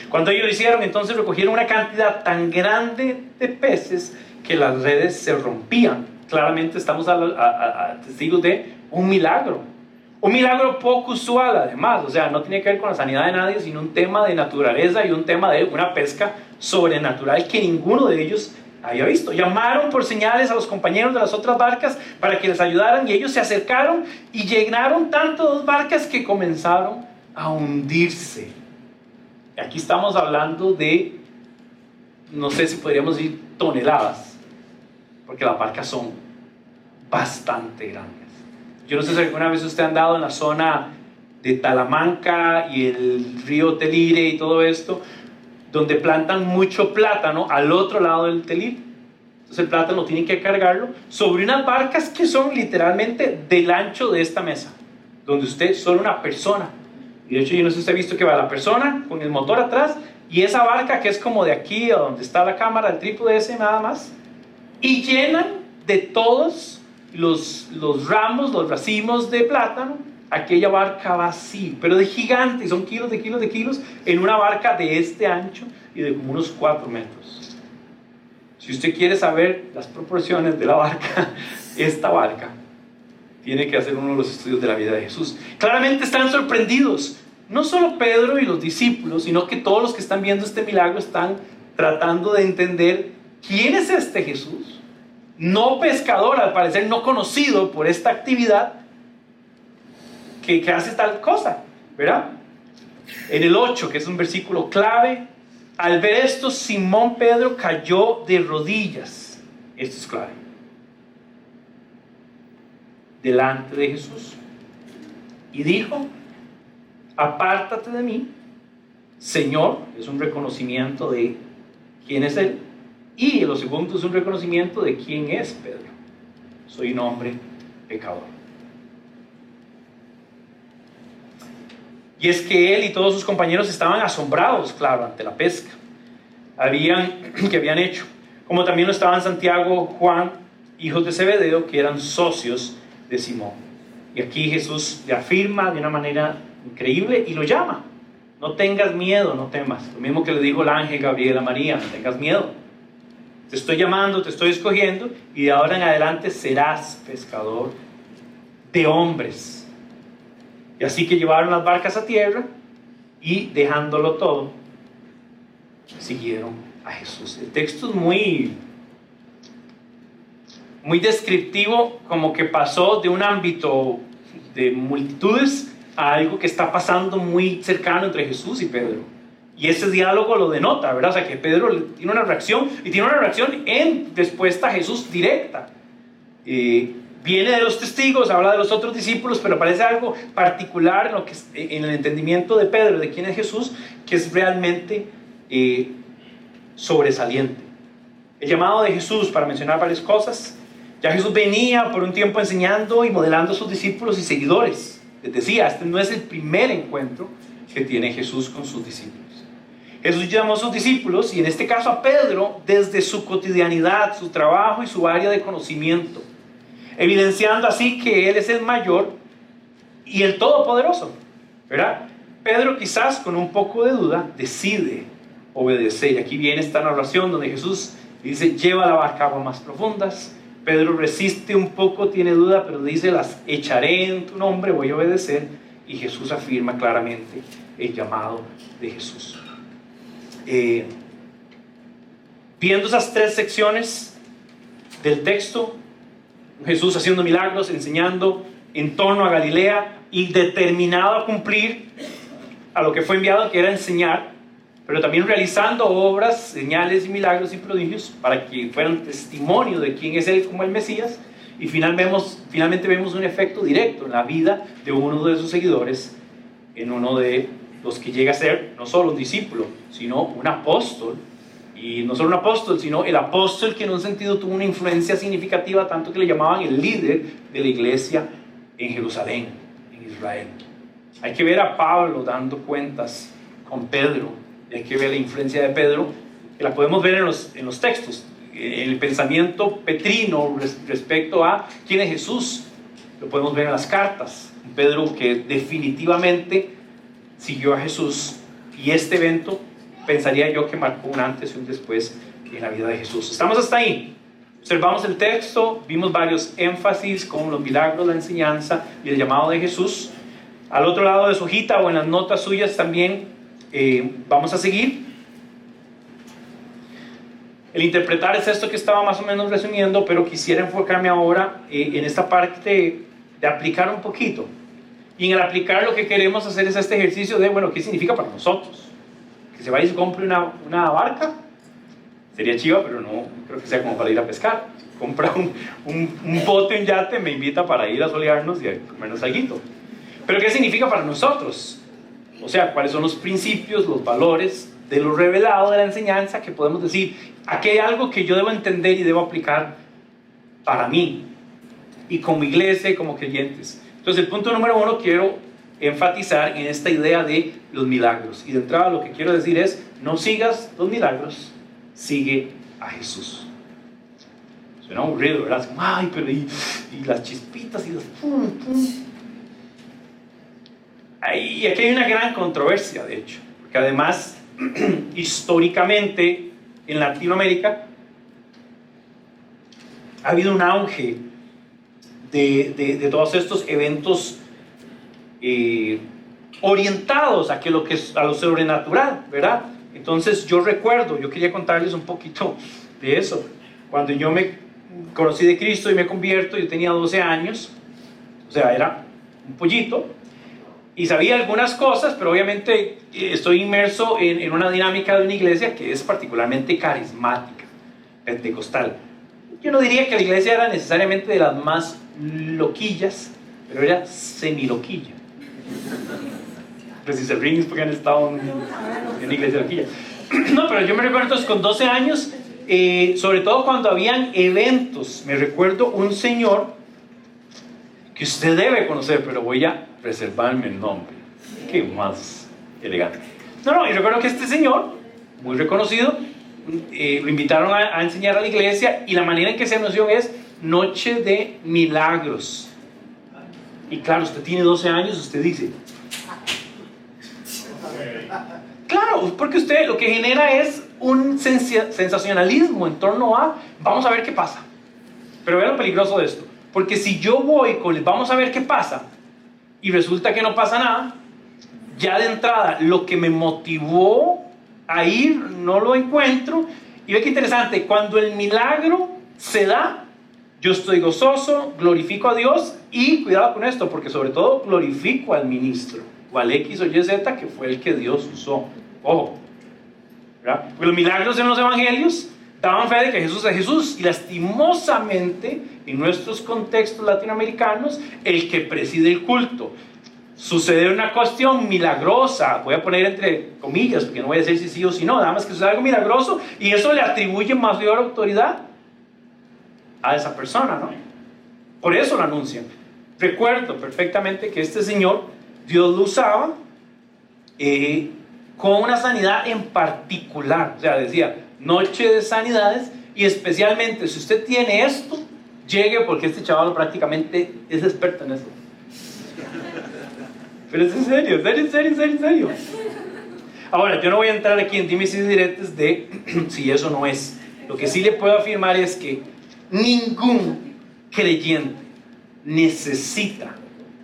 Cuando ellos lo hicieron, entonces recogieron una cantidad tan grande de peces que las redes se rompían. Claramente estamos a testigos de un milagro poco usual además, o sea, no tiene que ver con la sanidad de nadie, sino un tema de naturaleza y un tema de una pesca sobrenatural que ninguno de ellos había visto. Llamaron por señales a los compañeros de las otras barcas para que les ayudaran, y ellos se acercaron y llenaron tanto dos barcas que comenzaron a hundirse. Aquí estamos hablando de, no sé si podríamos decir toneladas, porque las barcas son bastante grandes. Yo no sé si alguna vez usted ha andado en la zona de Talamanca y el río Telire y todo esto, donde plantan mucho plátano al otro lado del Telire. Entonces el plátano tienen que cargarlo sobre unas barcas que son literalmente del ancho de esta mesa, donde usted solo una persona. Y de hecho yo no sé si usted ha visto que va la persona con el motor atrás y esa barca que es como de aquí a donde está la cámara, el trípode ese nada más, y llenan de todos los ramos, los racimos de plátano, aquella barca va así, pero de gigante, son kilos de kilos de kilos, en una barca de este ancho y de como unos 4 metros. Si usted quiere saber las proporciones de la barca, esta barca, tiene que hacer uno de los estudios de la vida de Jesús. Claramente están sorprendidos, no solo Pedro y los discípulos, sino que todos los que están viendo este milagro están tratando de entender quién es este Jesús, no pescador, al parecer no conocido por esta actividad, que hace tal cosa, ¿verdad? En el 8, que es un versículo clave, al ver esto, Simón Pedro cayó de rodillas. Esto es clave. delante de Jesús. Y dijo: apártate de mí, Señor. Es un reconocimiento de quién es Él. Y lo segundo es un reconocimiento de quién es Pedro. Soy un hombre pecador. Y es que él y todos sus compañeros estaban asombrados, claro, ante la pesca que habían hecho. Como también lo estaban Santiago, Juan, hijos de Zebedeo, que eran socios de Simón. Y aquí Jesús le afirma de una manera increíble y lo llama: no tengas miedo, no temas. Lo mismo que le dijo el ángel Gabriel a María: no tengas miedo. Te estoy llamando, te estoy escogiendo, y de ahora en adelante serás pescador de hombres. Y así que llevaron las barcas a tierra y, dejándolo todo, siguieron a Jesús. El texto es muy descriptivo, como que pasó de un ámbito de multitudes a algo que está pasando muy cercano entre Jesús y Pedro. Y ese diálogo lo denota, ¿verdad? O sea, que Pedro tiene una reacción, y tiene una reacción en respuesta a Jesús directa. Viene de los testigos, habla de los otros discípulos, pero parece algo particular en el entendimiento de Pedro de quién es Jesús, que es realmente sobresaliente. El llamado de Jesús, para mencionar varias cosas: ya Jesús venía por un tiempo enseñando y modelando a sus discípulos y seguidores. Les decía, este no es el primer encuentro que tiene Jesús con sus discípulos. Jesús llamó a sus discípulos, y en este caso a Pedro, desde su cotidianidad, su trabajo y su área de conocimiento, evidenciando así que Él es el mayor y el todopoderoso, ¿verdad? Pedro, quizás con un poco de duda, decide obedecer. Y aquí viene esta narración donde Jesús dice: lleva la barca a aguas más profundas. Pedro resiste un poco, tiene duda, pero dice: las echaré en tu nombre, voy a obedecer. Y Jesús afirma claramente el llamado de Jesús. Viendo esas tres secciones del texto, Jesús haciendo milagros, enseñando en torno a Galilea y determinado a cumplir a lo que fue enviado, que era enseñar, pero también realizando obras, señales y milagros y prodigios para que fueran testimonio de quién es Él como el Mesías. Y finalmente vemos un efecto directo en la vida de uno de sus seguidores, en uno de los que llega a ser no solo un discípulo, sino un apóstol. Y no solo un apóstol, sino el apóstol que en un sentido tuvo una influencia significativa, tanto que le llamaban el líder de la iglesia en Jerusalén, en Israel. Hay que ver a Pablo dando cuentas con Pedro, y hay que ver la influencia de Pedro, que la podemos ver en los textos, en el pensamiento petrino respecto a quién es Jesús. Lo podemos ver en las cartas. Pedro, que definitivamente siguió a Jesús, y este evento pensaría yo que marcó un antes y un después en la vida de Jesús. Estamos hasta ahí. Observamos el texto, vimos varios énfasis como los milagros, la enseñanza y el llamado de Jesús. Al otro lado de su hojita o en las notas suyas también vamos a seguir. El interpretar es esto que estaba más o menos resumiendo, pero quisiera enfocarme ahora en esta parte de aplicar un poquito. Y en el aplicar lo que queremos hacer es este ejercicio de, bueno, ¿qué significa para nosotros? Que se vaya y se compre una barca, sería chiva, pero no creo que sea como para ir a pescar. Compra un bote, un yate, me invita para ir a solearnos y a comernos algo. Pero ¿qué significa para nosotros? O sea, ¿cuáles son los principios, los valores de lo revelado de la enseñanza que podemos decir, aquí hay algo que yo debo entender y debo aplicar para mí y como iglesia y como creyentes? Entonces, el punto número 1, quiero enfatizar en esta idea de los milagros. Y de entrada lo que quiero decir es: no sigas los milagros, sigue a Jesús. Suena aburrido, ¿verdad? Como, ay, pero y las chispitas y los pum, pum. Y aquí hay una gran controversia, de hecho, porque además, históricamente, en Latinoamérica, ha habido un auge de todos estos eventos orientados a lo sobrenatural, ¿verdad? Entonces yo quería contarles un poquito de eso. Cuando yo me conocí de Cristo y me convierto, yo tenía 12 años, o sea, era un pollito, y sabía algunas cosas, pero obviamente estoy inmerso en una dinámica de una iglesia que es particularmente carismática, pentecostal. Yo no diría que la iglesia era necesariamente de las más loquillas, pero era semiloquilla. Pero si se ríen es porque han estado en una iglesia loquilla. No, pero yo me recuerdo entonces con 12 años, sobre todo cuando habían eventos. Me recuerdo un señor que usted debe conocer, pero voy a reservarme el nombre. Qué más elegante. No, y recuerdo que este señor, muy reconocido, lo invitaron a enseñar a la iglesia, y la manera en que se anunció es Noche de Milagros. Y claro, usted tiene 12 años, usted dice, claro, porque usted lo que genera es un sensacionalismo en torno a vamos a ver qué pasa. Pero vean lo peligroso de esto, porque si yo voy con el vamos a ver qué pasa y resulta que no pasa nada, ya de entrada lo que me motivó a ir no lo encuentro. Y ve que interesante, cuando el milagro se da, yo estoy gozoso, glorifico a Dios, y cuidado con esto, porque sobre todo glorifico al ministro o al X o Y Z que fue el que Dios usó. Ojo, ¿verdad? Porque los milagros en los evangelios daban fe de que Jesús es Jesús, y lastimosamente en nuestros contextos latinoamericanos el que preside el culto sucede una cuestión milagrosa, voy a poner entre comillas porque no voy a decir si sí o si no, nada más que sucede algo milagroso, y eso le atribuye mayor autoridad a esa persona, ¿no? Por eso lo anuncian. Recuerdo perfectamente que este señor, Dios lo usaba con una sanidad en particular. O sea, decía, noche de sanidades, y especialmente si usted tiene esto, llegue, porque este chaval prácticamente es experto en eso. Pero es en serio. Ahora, yo no voy a entrar aquí en dimes y diretes de si eso no es. Lo que sí le puedo afirmar es que ningún creyente necesita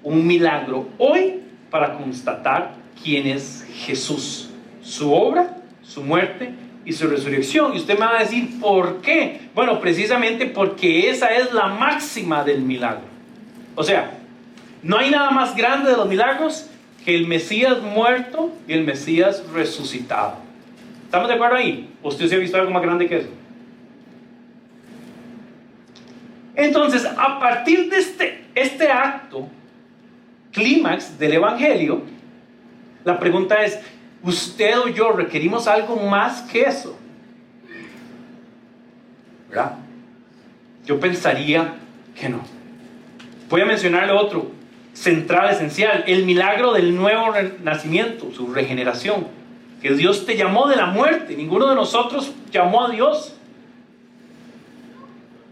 un milagro hoy para constatar quién es Jesús, su obra, su muerte y su resurrección. Y usted me va a decir, ¿por qué? Bueno, precisamente porque esa es la máxima del milagro. O sea, no hay nada más grande de los milagros que el Mesías muerto y el Mesías resucitado. ¿Estamos de acuerdo ahí? ¿Usted se ha visto algo más grande que eso? Entonces, a partir de este acto clímax del Evangelio, la pregunta es, ¿usted o yo requerimos algo más que eso? ¿Verdad? Yo pensaría que no. Voy a mencionarle otro, central, esencial, el milagro del nuevo nacimiento, su regeneración, que Dios te llamó de la muerte. Ninguno de nosotros llamó a Dios.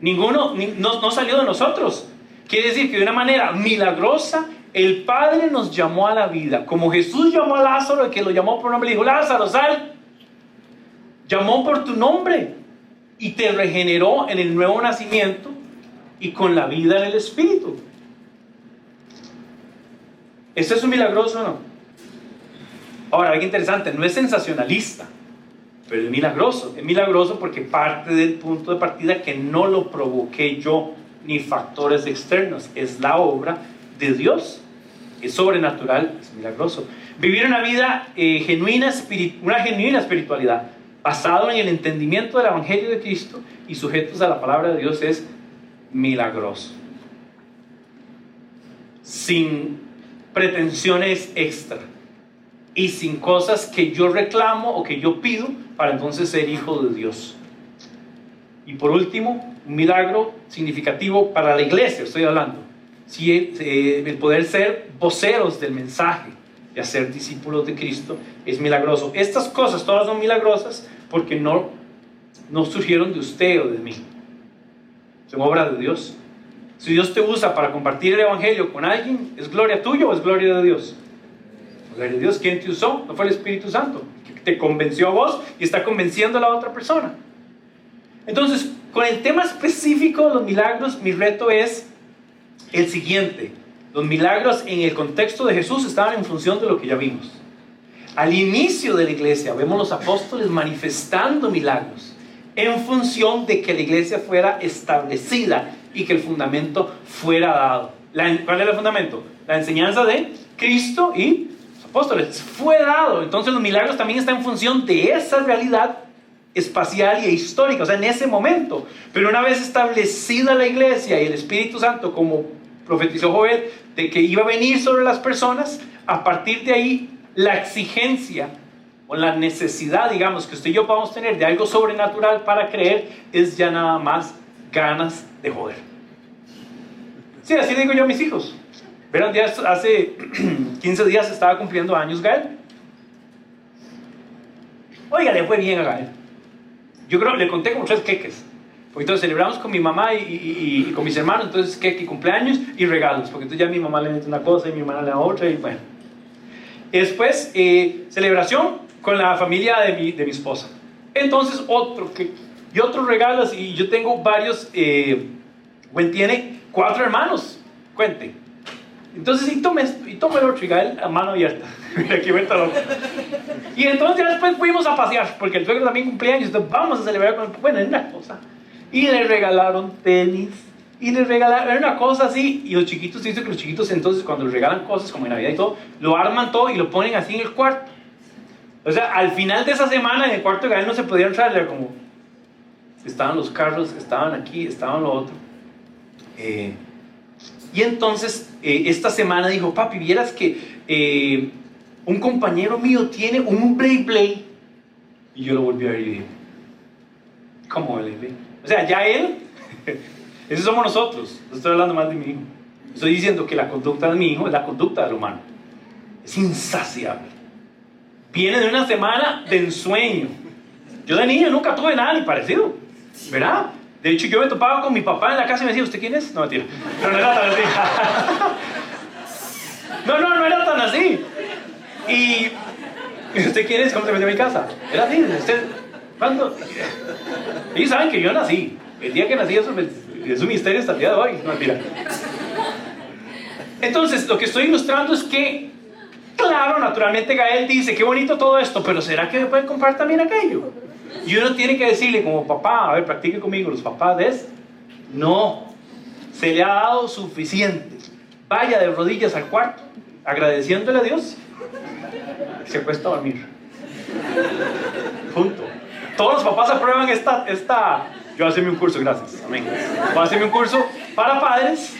Ninguno no salió de nosotros. Quiere decir que de una manera milagrosa el Padre nos llamó a la vida, como Jesús llamó a Lázaro, el que lo llamó por nombre, le dijo, Lázaro, sal. Llamó por tu nombre y te regeneró en el nuevo nacimiento y con la vida en el Espíritu. ¿Eso es un milagroso o no? Ahora, algo interesante, no es sensacionalista, pero es milagroso. Es milagroso porque parte del punto de partida que no lo provoqué yo, ni factores externos. Es la obra de Dios. Es sobrenatural, es milagroso. Vivir una vida una genuina espiritualidad, basado en el entendimiento del Evangelio de Cristo y sujetos a la palabra de Dios, es milagroso. Sin pretensiones extra y sin cosas que yo reclamo o que yo pido para entonces ser hijo de Dios. Y por último, un milagro significativo para la iglesia, estoy hablando, el poder ser voceros del mensaje y hacer discípulos de Cristo es milagroso. Estas cosas todas son milagrosas porque no surgieron de usted o de mí, son obra de Dios. Si Dios te usa para compartir el Evangelio con alguien, ¿es gloria tuya o es gloria de Dios? Gloria de Dios. ¿Quién te usó? No fue el Espíritu Santo, que te convenció a vos y está convenciendo a la otra persona. Entonces, con el tema específico de los milagros, mi reto es el siguiente. Los milagros en el contexto de Jesús estaban en función de lo que ya vimos. Al inicio de la iglesia vemos los apóstoles manifestando milagros en función de que la iglesia fuera establecida y que el fundamento fuera dado. ¿Cuál era el fundamento? La enseñanza de Cristo y los apóstoles. Fue dado. Entonces los milagros también están en función de esa realidad espacial y histórica, o sea, en ese momento. Pero una vez establecida la iglesia y el Espíritu Santo, como profetizó Joel, de que iba a venir sobre las personas, a partir de ahí la exigencia o la necesidad, digamos, que usted y yo podamos tener de algo sobrenatural para creer, es ya nada más ganas de joder. Sí, así digo yo a mis hijos. Verán, hace 15 días estaba cumpliendo años Gael. Oiga, le fue bien a Gael. Yo creo, le conté como 3 queques. Porque entonces celebramos con mi mamá y con mis hermanos, entonces queque, cumpleaños y regalos. Porque entonces ya mi mamá le mete una cosa y mi hermana le da otra y bueno. Después, celebración con la familia de mi esposa. Entonces otro queque y otros regalos, y yo tengo varios, Gwen tiene 4 hermanos, cuente. Entonces, y tome el otro y Gael a mano abierta. Mira, aquí vuelta loca. Y entonces ya después fuimos a pasear, porque el suegro también cumpleaños, entonces vamos a celebrar con él. Bueno, es una cosa. Y le regalaron tenis, y le regalaron, era una cosa así, y los chiquitos, dice que los chiquitos entonces cuando les regalan cosas, como en Navidad y todo, lo arman todo y lo ponen así en el cuarto. O sea, al final de esa semana en el cuarto de Gael no se podía entrar, era como, estaban los carros, estaban aquí, estaban lo otro. Y entonces, esta semana dijo, papi, vieras que un compañero mío tiene un Blade Blade. Y yo lo volví a ver y dije, ¿cómo Blade Blade? O sea, ya él, esos somos nosotros. No estoy hablando más de mi hijo. Estoy diciendo que la conducta de mi hijo es la conducta del humano. Es insaciable. Viene de una semana de ensueño. Yo de niño nunca tuve nada ni parecido, ¿verdad? De hecho, yo me topaba con mi papá en la casa y me decía, ¿usted quién es? No, mentira. Pero no era tan así. No era tan así. Y ¿usted quién es? ¿Cómo se metió a mi casa? Era así. ¿Usted cuándo? Ellos saben que yo nací. El día que nací eso es un misterio hasta el día de hoy. No, mentira. Entonces, lo que estoy ilustrando es que, claro, naturalmente Gael dice, qué bonito todo esto, pero ¿será que me pueden comprar también aquello? Y uno tiene que decirle como papá, a ver, practique conmigo, los papás de esto. No, se le ha dado suficiente. Vaya de rodillas al cuarto, agradeciéndole a Dios, y se acuesta a dormir. Punto. Todos los papás aprueban esta. Yo voy a hacerme un curso, gracias, amén. Voy a hacerme un curso para padres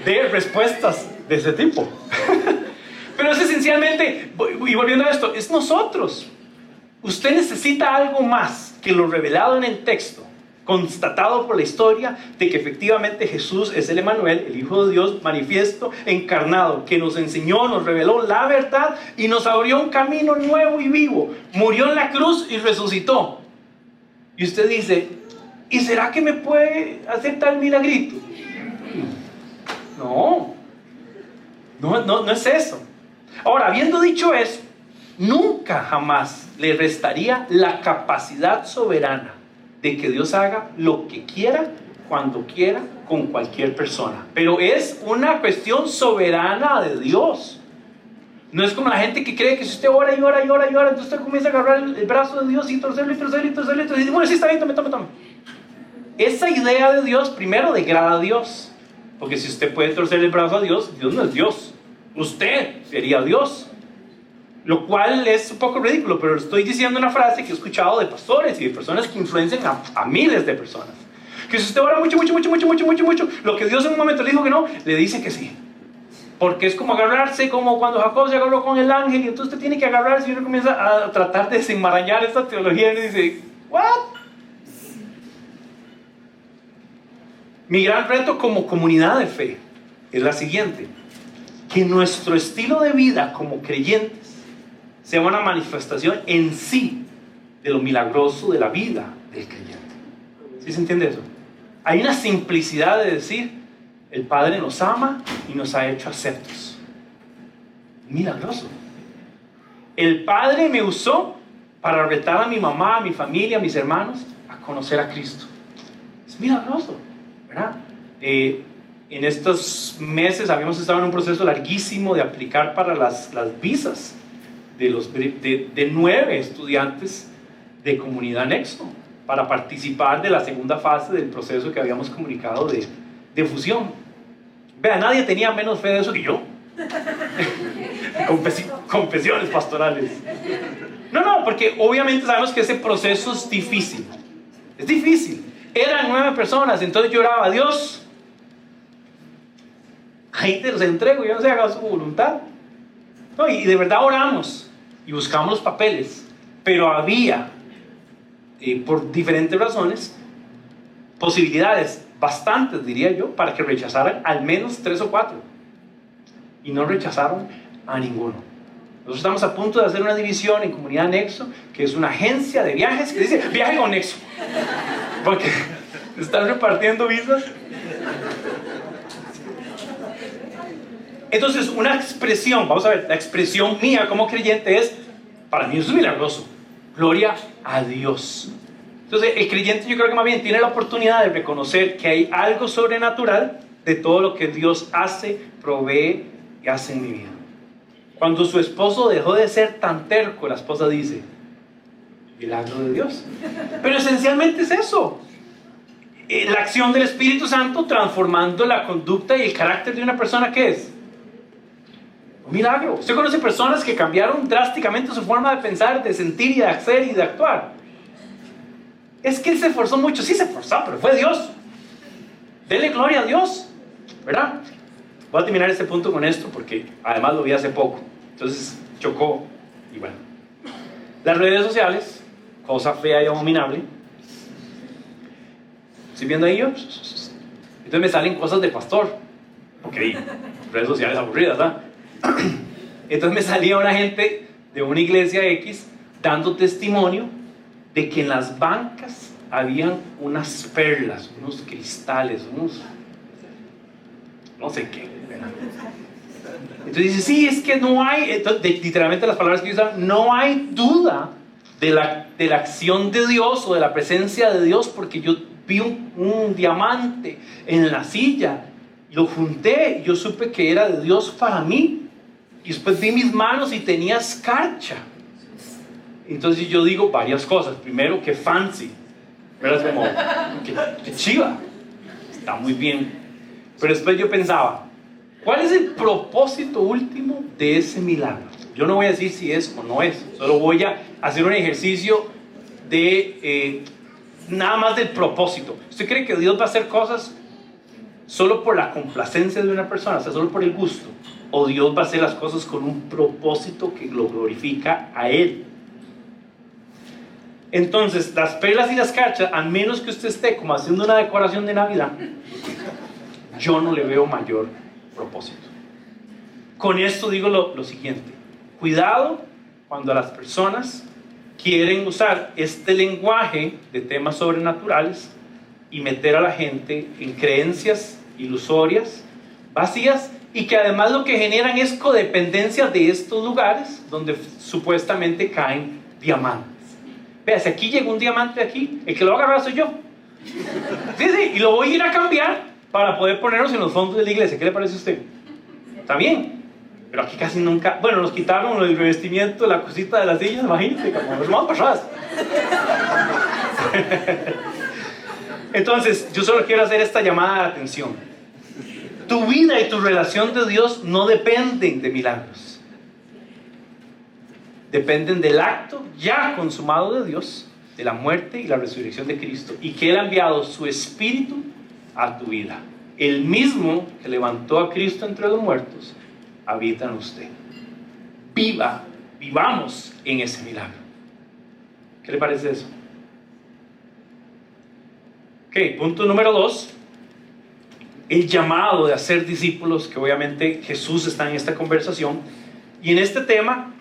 de respuestas de ese tipo. Pero es esencialmente, y volviendo a esto, es nosotros. Usted necesita algo más que lo revelado en el texto, constatado por la historia de que efectivamente Jesús es el Emmanuel, el Hijo de Dios manifiesto, encarnado, que nos enseñó, nos reveló la verdad y nos abrió un camino nuevo y vivo. Murió en la cruz y resucitó. Y usted dice, ¿y será que me puede hacer tal milagrito? No es eso. Ahora, habiendo dicho eso, nunca jamás le restaría la capacidad soberana de que Dios haga lo que quiera, cuando quiera, con cualquier persona. Pero es una cuestión soberana de Dios. No es como la gente que cree que si usted ora y ora y ora y ora, entonces usted comienza a agarrar el brazo de Dios y torcerlo y torcerlo y torcerlo y torcerlo y dice, bueno, sí está bien, tome. Esa idea de Dios primero degrada a Dios. Porque si usted puede torcer el brazo a Dios, Dios no es Dios. Usted sería Dios. Lo cual es un poco ridículo, pero estoy diciendo una frase que he escuchado de pastores y de personas que influencian a miles de personas. Que si usted ora mucho, lo que Dios en un momento le dijo que no, le dice que sí. Porque es como agarrarse, como cuando Jacob se agarró con el ángel, y entonces usted tiene que agarrarse y uno comienza a tratar de desenmarañar esta teología y dice, ¿what? Mi gran reto como comunidad de fe es la siguiente: que nuestro estilo de vida como creyentes sea una manifestación en sí de lo milagroso de la vida del creyente. ¿Sí se entiende eso? Hay una simplicidad de decir, el Padre nos ama y nos ha hecho aceptos. Milagroso. El Padre me usó para retar a mi mamá, a mi familia, a mis hermanos a conocer a Cristo. Es milagroso, ¿verdad? En estos meses habíamos estado en un proceso larguísimo de aplicar para las visas de 9 estudiantes de Comunidad Nexo para participar de la segunda fase del proceso que habíamos comunicado de fusión. Vea, nadie tenía menos fe de eso que yo. Confesiones pastorales. No, porque obviamente sabemos que ese proceso es difícil. Es difícil. Eran 9 personas, entonces yo oraba a Dios. Ahí te los entrego, yo no sé, haga su voluntad. No, y de verdad oramos y buscamos los papeles, pero había, por diferentes razones, posibilidades, bastantes diría yo, para que rechazaran al menos 3 o 4. Y no rechazaron a ninguno. Nosotros estamos a punto de hacer una división en Comunidad Nexo, que es una agencia de viajes que dice viaje con Nexo, porque están repartiendo visas. Entonces, una expresión, vamos a ver, la expresión mía como creyente es, para mí eso es milagroso, gloria a Dios. Entonces, el creyente yo creo que más bien tiene la oportunidad de reconocer que hay algo sobrenatural de todo lo que Dios hace, provee y hace en mi vida. Cuando su esposo dejó de ser tan terco, la esposa dice, milagro de Dios. Pero esencialmente es eso. La acción del Espíritu Santo transformando la conducta y el carácter de una persona, ¿qué es? Un milagro. Usted conoce personas que cambiaron drásticamente su forma de pensar, de sentir y de hacer y de actuar. Es que él se esforzó mucho. Sí se esforzó, pero fue Dios. Dele gloria a Dios, ¿verdad? Voy a terminar este punto con esto porque además lo vi hace poco. Entonces chocó y bueno. Las redes sociales, cosa fea y abominable. ¿Estoy viendo ahí yo? Entonces me salen cosas de pastor. Ok, redes sociales aburridas, ¿verdad? Entonces me salía una gente de una iglesia X dando testimonio de que en las bancas habían unas perlas, unos cristales, unos no sé qué, ¿verdad? Entonces dice, sí, es que no hay, entonces, literalmente las palabras que usan, no hay duda de la acción de Dios o de la presencia de Dios, porque yo vi un diamante en la silla, lo junté y yo supe que era de Dios para mí. Y después vi mis manos y tenía escarcha. Entonces yo digo varias cosas. Primero, que fancy, ¿verdad? Como, que chiva, está muy bien. Pero después yo pensaba, ¿cuál es el propósito último de ese milagro? Yo no voy a decir si es o no es, solo voy a hacer un ejercicio de nada más del propósito. ¿Usted cree que Dios va a hacer cosas solo por la complacencia de una persona, o sea, solo por el gusto? ¿O Dios va a hacer las cosas con un propósito que lo glorifica a Él? Entonces, las perlas y las cachas, a menos que usted esté como haciendo una decoración de Navidad, yo no le veo mayor propósito. Con esto digo lo siguiente: cuidado cuando las personas quieren usar este lenguaje de temas sobrenaturales y meter a la gente en creencias ilusorias, vacías, y que además lo que generan es codependencia de estos lugares donde supuestamente caen diamantes. Vea, si aquí llegó un diamante aquí, el que lo va a agarrar soy yo. Sí, y lo voy a ir a cambiar para poder ponerlos en los fondos de la iglesia. ¿Qué le parece a usted? Está bien, pero aquí casi nunca, bueno, nos quitaron el revestimiento, la cosita de las sillas, imagínense, como nos vamos para atrás. Entonces, yo solo quiero hacer esta llamada de atención. Tu vida y tu relación de Dios no dependen de milagros. Dependen del acto ya consumado de Dios, de la muerte y la resurrección de Cristo, y que Él ha enviado su Espíritu a tu vida. El mismo que levantó a Cristo entre los muertos habita en usted. Vivamos en ese milagro. ¿Qué le parece eso? Ok, punto número 2. El llamado de hacer discípulos, que obviamente Jesús está en esta conversación. Y en este tema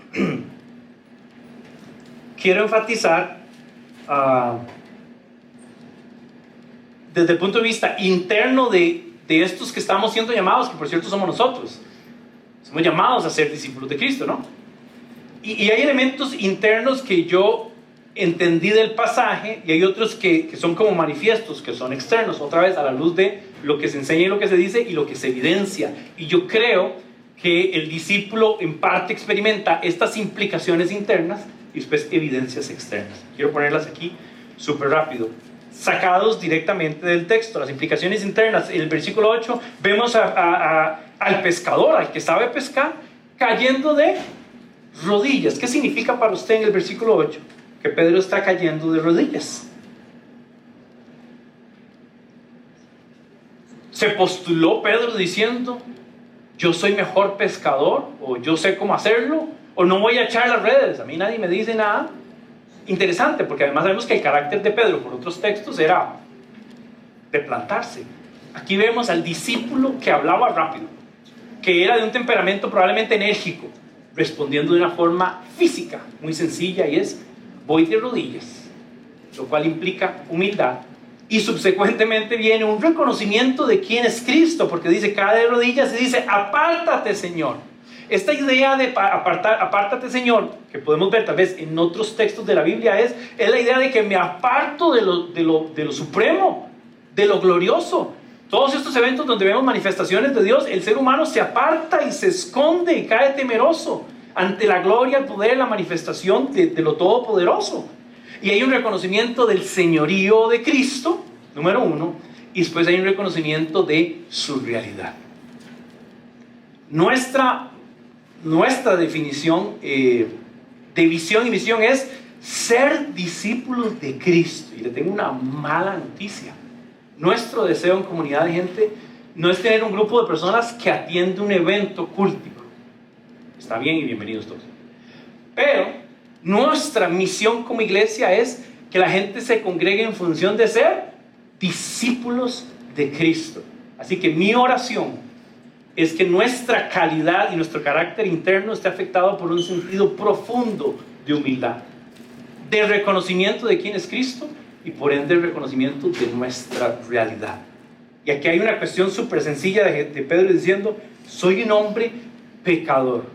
quiero enfatizar desde el punto de vista interno de estos que estamos siendo llamados, que por cierto somos nosotros. Somos llamados a ser discípulos de Cristo, ¿no? Y hay elementos internos que yo entendí del pasaje, y hay otros que son como manifiestos, que son externos, otra vez a la luz de lo que se enseña y lo que se dice y lo que se evidencia. Y yo creo que el discípulo en parte experimenta estas implicaciones internas y después evidencias externas. Quiero ponerlas aquí súper rápido, sacados directamente del texto. Las implicaciones internas: en el versículo 8 vemos al pescador, al que sabe pescar, cayendo de rodillas. ¿Qué significa para usted en el versículo 8? Que Pedro está cayendo de rodillas. ¿Se postuló Pedro diciendo, yo soy mejor pescador, o yo sé cómo hacerlo, o no voy a echar las redes? A mí nadie me dice nada. Interesante, porque además sabemos que el carácter de Pedro por otros textos era de plantarse. Aquí vemos al discípulo que hablaba rápido, que era de un temperamento probablemente enérgico, respondiendo de una forma física muy sencilla, y es, voy de rodillas, lo cual implica humildad. Y subsecuentemente viene un reconocimiento de quién es Cristo, porque dice, cae de rodillas y dice, apártate, Señor. Esta idea de apártate, Señor, que podemos ver tal vez en otros textos de la Biblia, es la idea de que me aparto de lo supremo, de lo glorioso. Todos estos eventos donde vemos manifestaciones de Dios, el ser humano se aparta y se esconde y cae temeroso ante la gloria, el poder, la manifestación de lo todopoderoso. Y hay un reconocimiento del señorío de Cristo, número uno, y después hay un reconocimiento de su realidad. Nuestra definición de visión y misión es ser discípulos de Cristo. Y le tengo una mala noticia. Nuestro deseo en Comunidad de Gente no es tener un grupo de personas que atiende un evento cultico. Está bien y bienvenidos todos. Pero nuestra misión como iglesia es que la gente se congregue en función de ser discípulos de Cristo. Así que mi oración es que nuestra calidad y nuestro carácter interno esté afectado por un sentido profundo de humildad, de reconocimiento de quién es Cristo y por ende el reconocimiento de nuestra realidad. Y aquí hay una cuestión súper sencilla de Pedro diciendo, soy un hombre pecador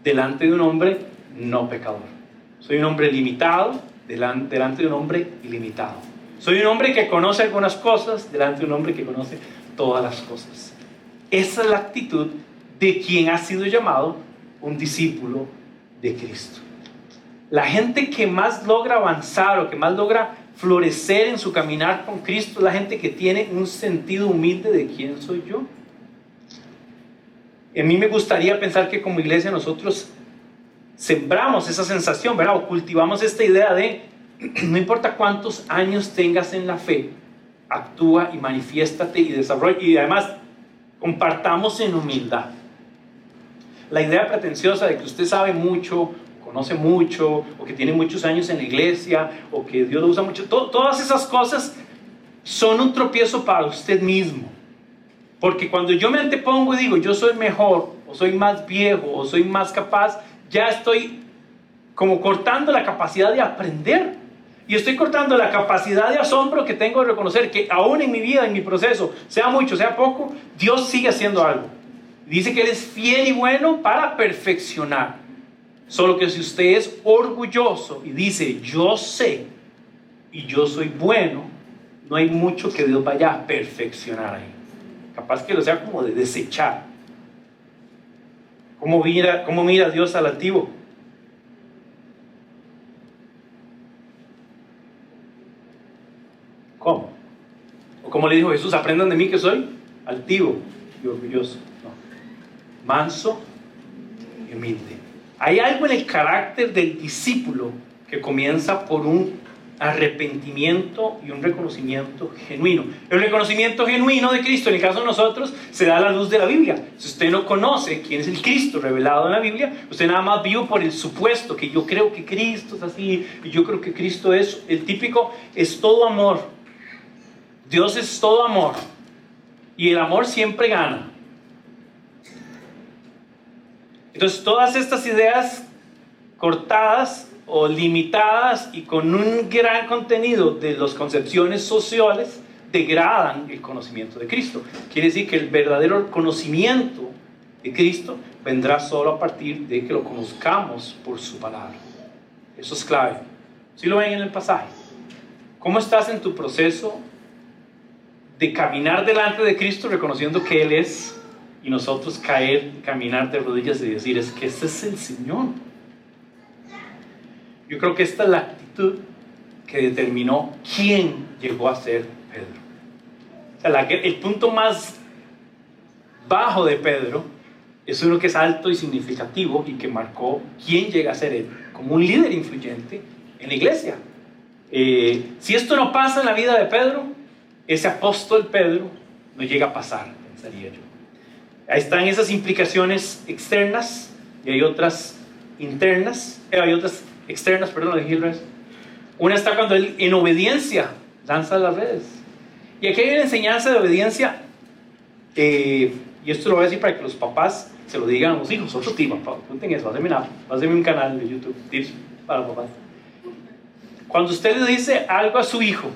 delante de un hombre no pecador. Soy un hombre limitado delante de un hombre ilimitado. Soy un hombre que conoce algunas cosas delante de un hombre que conoce todas las cosas. Esa es la actitud de quien ha sido llamado un discípulo de Cristo. La gente que más logra avanzar o que más logra florecer en su caminar con Cristo es la gente que tiene un sentido humilde de quién soy yo. A mí me gustaría pensar que como iglesia nosotros sembramos esa sensación, ¿verdad? O cultivamos esta idea de no importa cuántos años tengas en la fe, actúa y manifiéstate y desarrolla, y además compartamos en humildad. La idea pretenciosa de que usted sabe mucho, conoce mucho, o que tiene muchos años en la iglesia, o que Dios lo usa mucho, todas esas cosas son un tropiezo para usted mismo. Porque cuando yo me antepongo y digo yo soy mejor, o soy más viejo, o soy más capaz, ya estoy como cortando la capacidad de aprender. Y estoy cortando la capacidad de asombro que tengo de reconocer que aún en mi vida, en mi proceso, sea mucho, sea poco, Dios sigue haciendo algo. Dice que Él es fiel y bueno para perfeccionar. Solo que si usted es orgulloso y dice yo sé y yo soy bueno, no hay mucho que Dios vaya a perfeccionar ahí. Capaz que lo sea como de desechar. ¿Cómo mira Dios al altivo? ¿Cómo? O como le dijo Jesús, aprendan de mí que soy altivo y orgulloso. No. Manso y humilde. Hay algo en el carácter del discípulo que comienza por un arrepentimiento y un reconocimiento genuino. El reconocimiento genuino de Cristo, en el caso de nosotros, se da a la luz de la Biblia. Si usted no conoce quién es el Cristo revelado en la Biblia, usted nada más vive por el supuesto que yo creo que Cristo es así, y yo creo que Cristo es el típico, es todo amor. Dios es todo amor, y el amor siempre gana. Entonces todas estas ideas cortadas o limitadas y con un gran contenido de las concepciones sociales degradan el conocimiento de Cristo. Quiere decir que el verdadero conocimiento de Cristo vendrá solo a partir de que lo conozcamos por su palabra. Eso es clave. ¿Sí lo ven en el pasaje? ¿Cómo estás en tu proceso de caminar delante de Cristo reconociendo que Él es, y nosotros caer, caminar de rodillas y decir, es que este es el Señor? Yo creo que esta es la actitud que determinó quién llegó a ser Pedro. O sea, el punto más bajo de Pedro es uno que es alto y significativo y que marcó quién llega a ser él, como un líder influyente en la iglesia. Si esto no pasa en la vida de Pedro, ese apóstol Pedro no llega a pasar, pensaría yo. Ahí están esas implicaciones externas y hay otras internas, hay otras externas, perdón, lo dije al revés. Una está cuando él en obediencia lanza las redes. Y aquí hay una enseñanza de obediencia, y esto lo voy a decir para que los papás se lo digan a los hijos. Otro tip, papá, apunten eso, háganme un canal de YouTube, tips para papás. Cuando usted le dice algo a su hijo,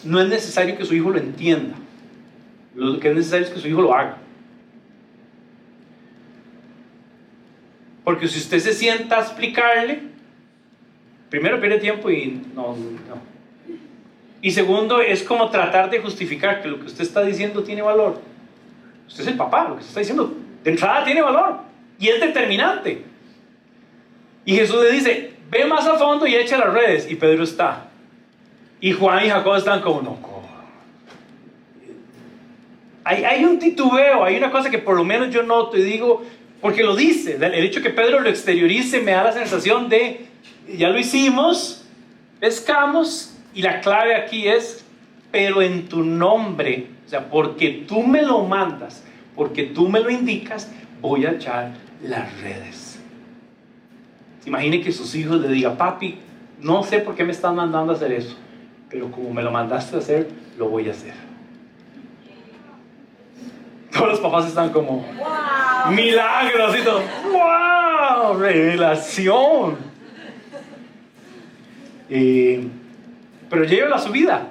no es necesario que su hijo lo entienda. Lo que es necesario es que su hijo lo haga. Porque si usted se sienta a explicarle, primero pierde tiempo y no. Y segundo, es como tratar de justificar que lo que usted está diciendo tiene valor. Usted es el papá, lo que usted está diciendo de entrada tiene valor y es determinante. Y Jesús le dice, ve más a fondo y echa las redes. Y Pedro está. Y Juan y Jacob están como, no. Hay un titubeo, hay una cosa que por lo menos yo noto y digo, porque lo dice, el hecho que Pedro lo exteriorice me da la sensación de, ya lo hicimos, pescamos, y la clave aquí es, pero en tu nombre, o sea, porque tú me lo mandas, porque tú me lo indicas, voy a echar las redes. Imagine que sus hijos le digan, papi, no sé por qué me están mandando a hacer eso, pero como me lo mandaste a hacer, lo voy a hacer. Todos los papás están como, wow, milagros y todo, wow, revelación. Pero llévalo a su vida.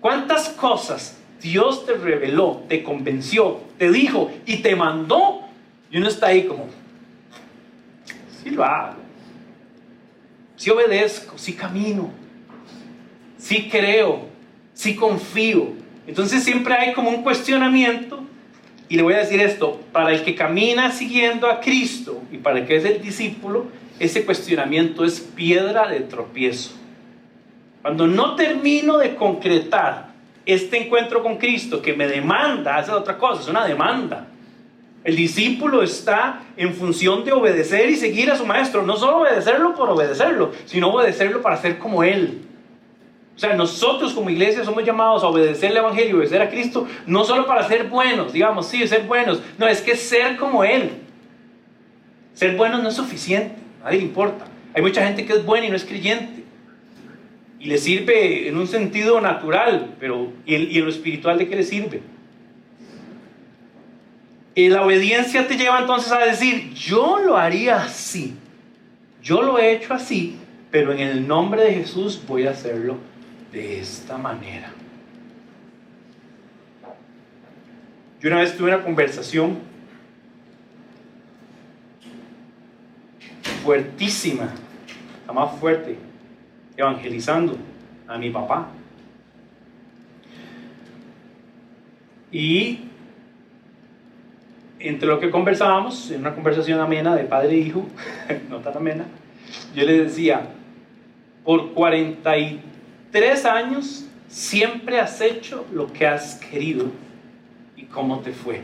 ¿Cuántas cosas Dios te reveló, te convenció, te dijo y te mandó? Y uno está ahí como, sí lo hago, sí obedezco, sí camino, sí creo, sí confío. Entonces siempre hay como un cuestionamiento. Y le voy a decir esto, para el que camina siguiendo a Cristo y para el que es el discípulo, ese cuestionamiento es piedra de tropiezo. Cuando no termino de concretar este encuentro con Cristo que me demanda, esa es otra cosa, es una demanda. El discípulo está en función de obedecer y seguir a su maestro, no solo obedecerlo por obedecerlo, sino obedecerlo para ser como él. O sea, nosotros como iglesia somos llamados a obedecer el evangelio, obedecer a Cristo, no solo para ser buenos, digamos, sí, ser buenos, no, es que ser como él. Ser buenos no es suficiente, a nadie le importa. Hay mucha gente que es buena y no es creyente y le sirve en un sentido natural, pero ¿y en lo espiritual de qué le sirve? Y la obediencia te lleva entonces a decir, yo lo haría así, yo lo he hecho así, pero en el nombre de Jesús voy a hacerlo de esta manera. Yo una vez tuve una conversación fuertísima, la más fuerte, evangelizando a mi papá. Y entre lo que conversábamos, en una conversación amena de padre e hijo, no tan amena, yo le decía, por 43 años siempre has hecho lo que has querido. ¿Y cómo te fue?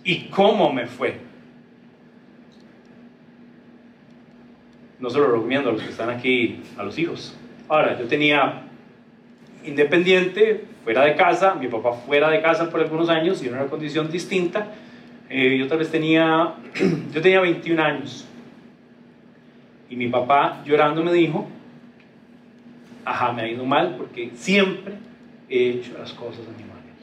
¿Y cómo me fue? No se lo recomiendo a los que están aquí, a los hijos. Ahora, yo tenía independiente, fuera de casa, mi papá fuera de casa por algunos años y en una condición distinta. Yo tal vez tenía 21 años. Y mi papá llorando me dijo, me ha ido mal porque siempre he hecho las cosas a mi manera.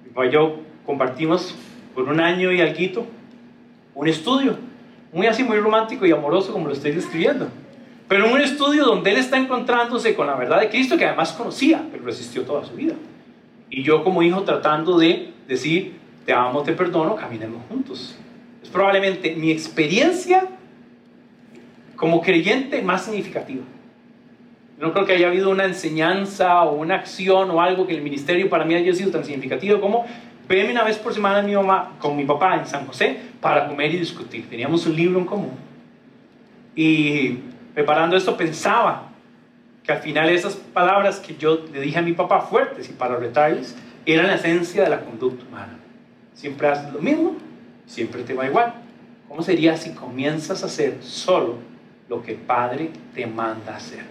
Mi papá y yo compartimos por un año y alguito un estudio, muy romántico y amoroso como lo estoy describiendo. Pero un estudio donde él está encontrándose con la verdad de Cristo que además conocía, pero resistió toda su vida. Y yo como hijo tratando de decir, te amo, te perdono, caminemos juntos. Es probablemente mi experiencia como creyente más significativa. No creo que haya habido una enseñanza o una acción o algo que el ministerio para mí haya sido tan significativo como verme una vez por semana con mi papá en San José para comer y discutir. Teníamos un libro en común. Y preparando esto pensaba que al final esas palabras que yo le dije a mi papá fuertes y para retarles eran la esencia de la conducta humana. Siempre haces lo mismo, siempre te va igual. ¿Cómo sería si comienzas a hacer solo lo que el Padre te manda hacer?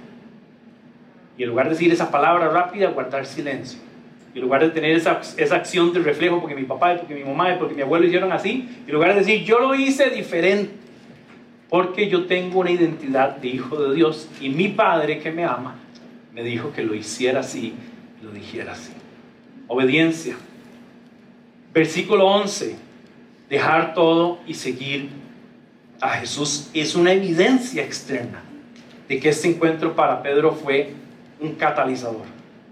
Y en lugar de decir esa palabra rápida, guardar silencio. Y en lugar de tener esa acción de reflejo, porque mi papá, porque mi mamá, porque mi abuelo hicieron así, en lugar de decir, yo lo hice diferente, porque yo tengo una identidad de hijo de Dios, y mi Padre que me ama, me dijo que lo hiciera así, y lo dijera así. Obediencia. Versículo 11. Dejar todo y seguir a Jesús es una evidencia externa de que este encuentro para Pedro fue un catalizador.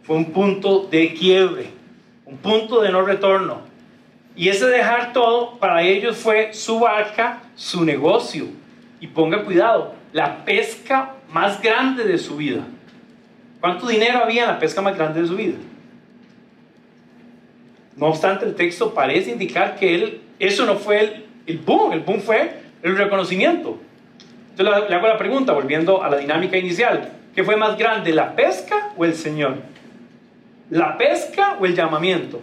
Fue un punto de quiebre, un punto de no retorno. Y ese dejar todo para ellos fue su barca, su negocio. Y ponga cuidado, la pesca más grande de su vida. ¿Cuánto dinero había en la pesca más grande de su vida? No obstante, el texto parece indicar que eso no fue el boom fue el reconocimiento. Entonces le hago la pregunta, volviendo a la dinámica inicial: ¿qué fue más grande, la pesca o el Señor? ¿La pesca o el llamamiento?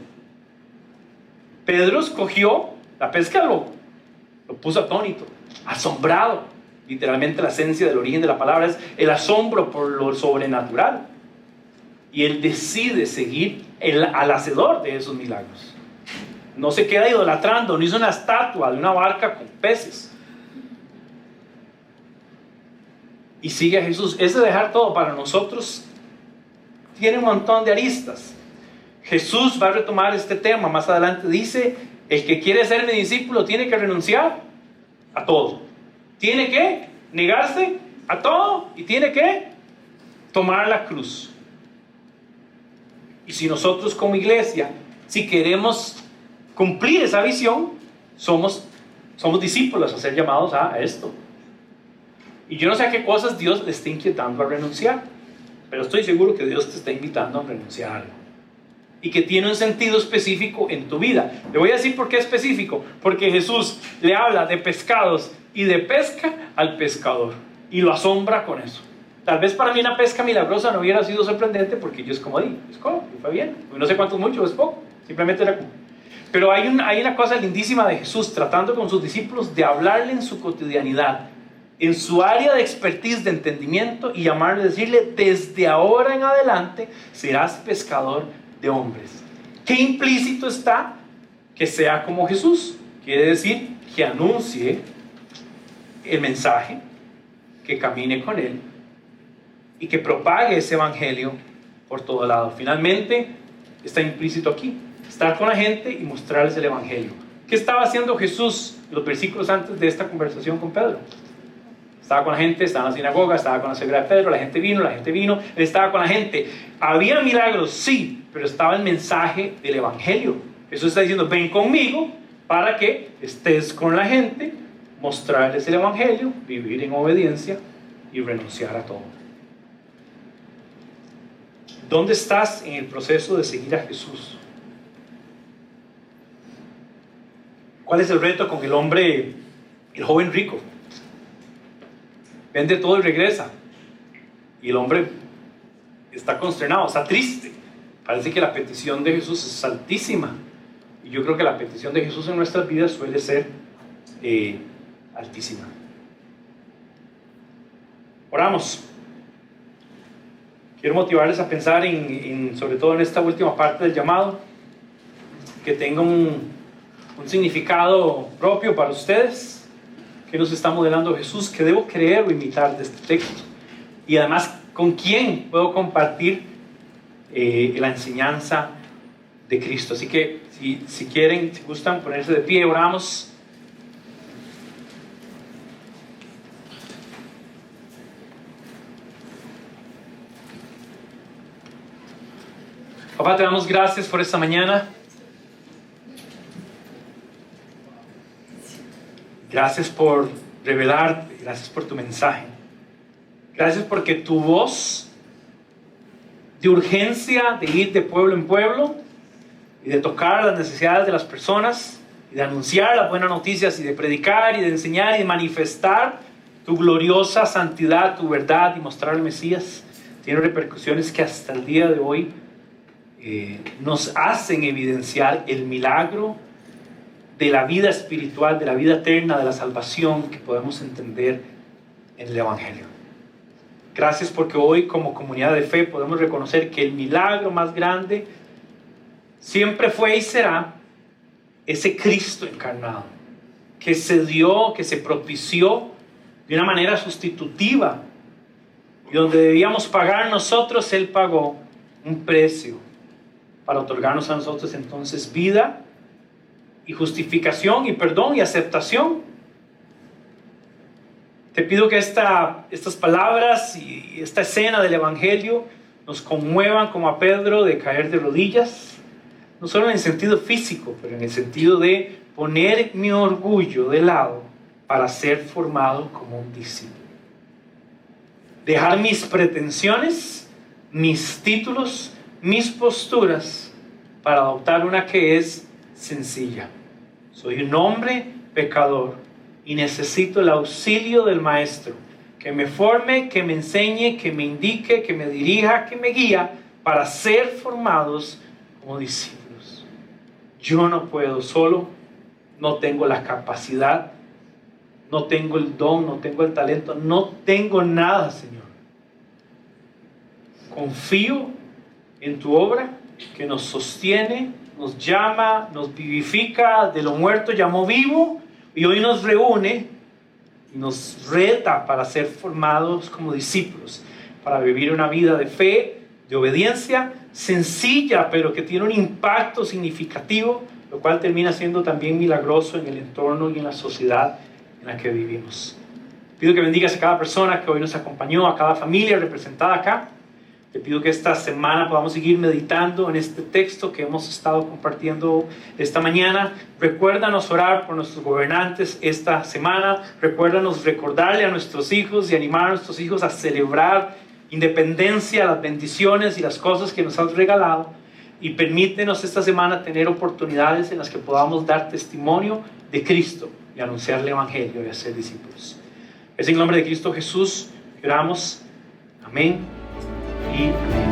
Pedro escogió la pesca, lo puso atónito, asombrado. Literalmente la esencia del origen de la palabra es el asombro por lo sobrenatural. Y él decide seguir al hacedor de esos milagros. No se queda idolatrando, no hizo una estatua de una barca con peces. Y sigue a Jesús. Ese dejar todo para nosotros tiene un montón de aristas. Jesús va a retomar este tema más adelante. Dice, el que quiere ser mi discípulo tiene que renunciar a todo. Tiene que negarse a todo y tiene que tomar la cruz. Y si nosotros como iglesia, si queremos cumplir esa visión, somos discípulos a ser llamados a esto. Y yo no sé a qué cosas Dios le está inquietando a renunciar, pero estoy seguro que Dios te está invitando a renunciar a algo. Y que tiene un sentido específico en tu vida. Le voy a decir por qué específico. Porque Jesús le habla de pescados y de pesca al pescador. Y lo asombra con eso. Tal vez para mí una pesca milagrosa no hubiera sido sorprendente, porque yo escomodí, fue bien. No sé cuánto es mucho, es poco. Simplemente era como. Pero hay una cosa lindísima de Jesús tratando con sus discípulos de hablarle en su cotidianidad, en su área de expertise, de entendimiento, y llamarle, decirle, desde ahora en adelante serás pescador de hombres. ¿Qué implícito está? Que sea como Jesús. Quiere decir que anuncie el mensaje, que camine con él y que propague ese evangelio por todo lado. Finalmente está implícito aquí, estar con la gente y mostrarles el evangelio. ¿Qué estaba haciendo Jesús en los versículos antes de esta conversación con Pedro? Estaba con la gente, estaba en la sinagoga, estaba con la suegra de Pedro, la gente vino, él estaba con la gente. Había milagros, sí, pero estaba el mensaje del evangelio. Jesús está diciendo, ven conmigo para que estés con la gente, mostrarles el evangelio, vivir en obediencia y renunciar a todo. ¿Dónde estás en el proceso de seguir a Jesús? ¿Cuál es el reto con el joven rico? Vende todo y regresa. Y el hombre está consternado, está triste. Parece que la petición de Jesús es altísima. Y yo creo que la petición de Jesús en nuestras vidas suele ser altísima. Oramos. Quiero motivarles a pensar sobre todo en esta última parte del llamado, que tenga un significado propio para ustedes, que nos está modelando Jesús, que debo creer o imitar de este texto, y además con quién puedo compartir la enseñanza de Cristo. Así que si quieren, si gustan ponerse de pie, oramos. Papá, te damos gracias por esta mañana. Gracias por revelarte, gracias por tu mensaje. Gracias porque tu voz de urgencia de ir de pueblo en pueblo y de tocar las necesidades de las personas y de anunciar las buenas noticias y de predicar y de enseñar y de manifestar tu gloriosa santidad, tu verdad y mostrar al Mesías, tiene repercusiones que hasta el día de hoy nos hacen evidenciar el milagro de la vida espiritual, de la vida eterna, de la salvación que podemos entender en el Evangelio. Gracias porque hoy como comunidad de fe podemos reconocer que el milagro más grande siempre fue y será ese Cristo encarnado, que se dio, que se propició de una manera sustitutiva, y donde debíamos pagar nosotros, Él pagó un precio para otorgarnos a nosotros entonces vida y justificación y perdón y aceptación. Te pido que estas palabras y esta escena del Evangelio nos conmuevan como a Pedro de caer de rodillas, no solo en el sentido físico, pero en el sentido de poner mi orgullo de lado para ser formado como un discípulo. Dejar mis pretensiones, mis títulos, mis posturas para adoptar una que es sencilla. Soy un hombre pecador y necesito el auxilio del Maestro, que me forme, que me enseñe, que me indique, que me dirija, que me guíe para ser formados como discípulos. Yo no puedo solo, no tengo la capacidad, no tengo el don, no tengo el talento, no tengo nada, Señor. Confío en tu obra que nos sostiene, nos llama, nos vivifica, de lo muerto llamó vivo y hoy nos reúne y nos reta para ser formados como discípulos, para vivir una vida de fe, de obediencia, sencilla, pero que tiene un impacto significativo, lo cual termina siendo también milagroso en el entorno y en la sociedad en la que vivimos. Pido que bendigas a cada persona que hoy nos acompañó, a cada familia representada acá. Te pido que esta semana podamos seguir meditando en este texto que hemos estado compartiendo esta mañana. Recuérdanos orar por nuestros gobernantes esta semana. Recuérdanos recordarle a nuestros hijos y animar a nuestros hijos a celebrar independencia, las bendiciones y las cosas que nos has regalado. Y permítenos esta semana tener oportunidades en las que podamos dar testimonio de Cristo y anunciar el Evangelio y hacer discípulos. Es en el nombre de Cristo Jesús que oramos. Amén. Y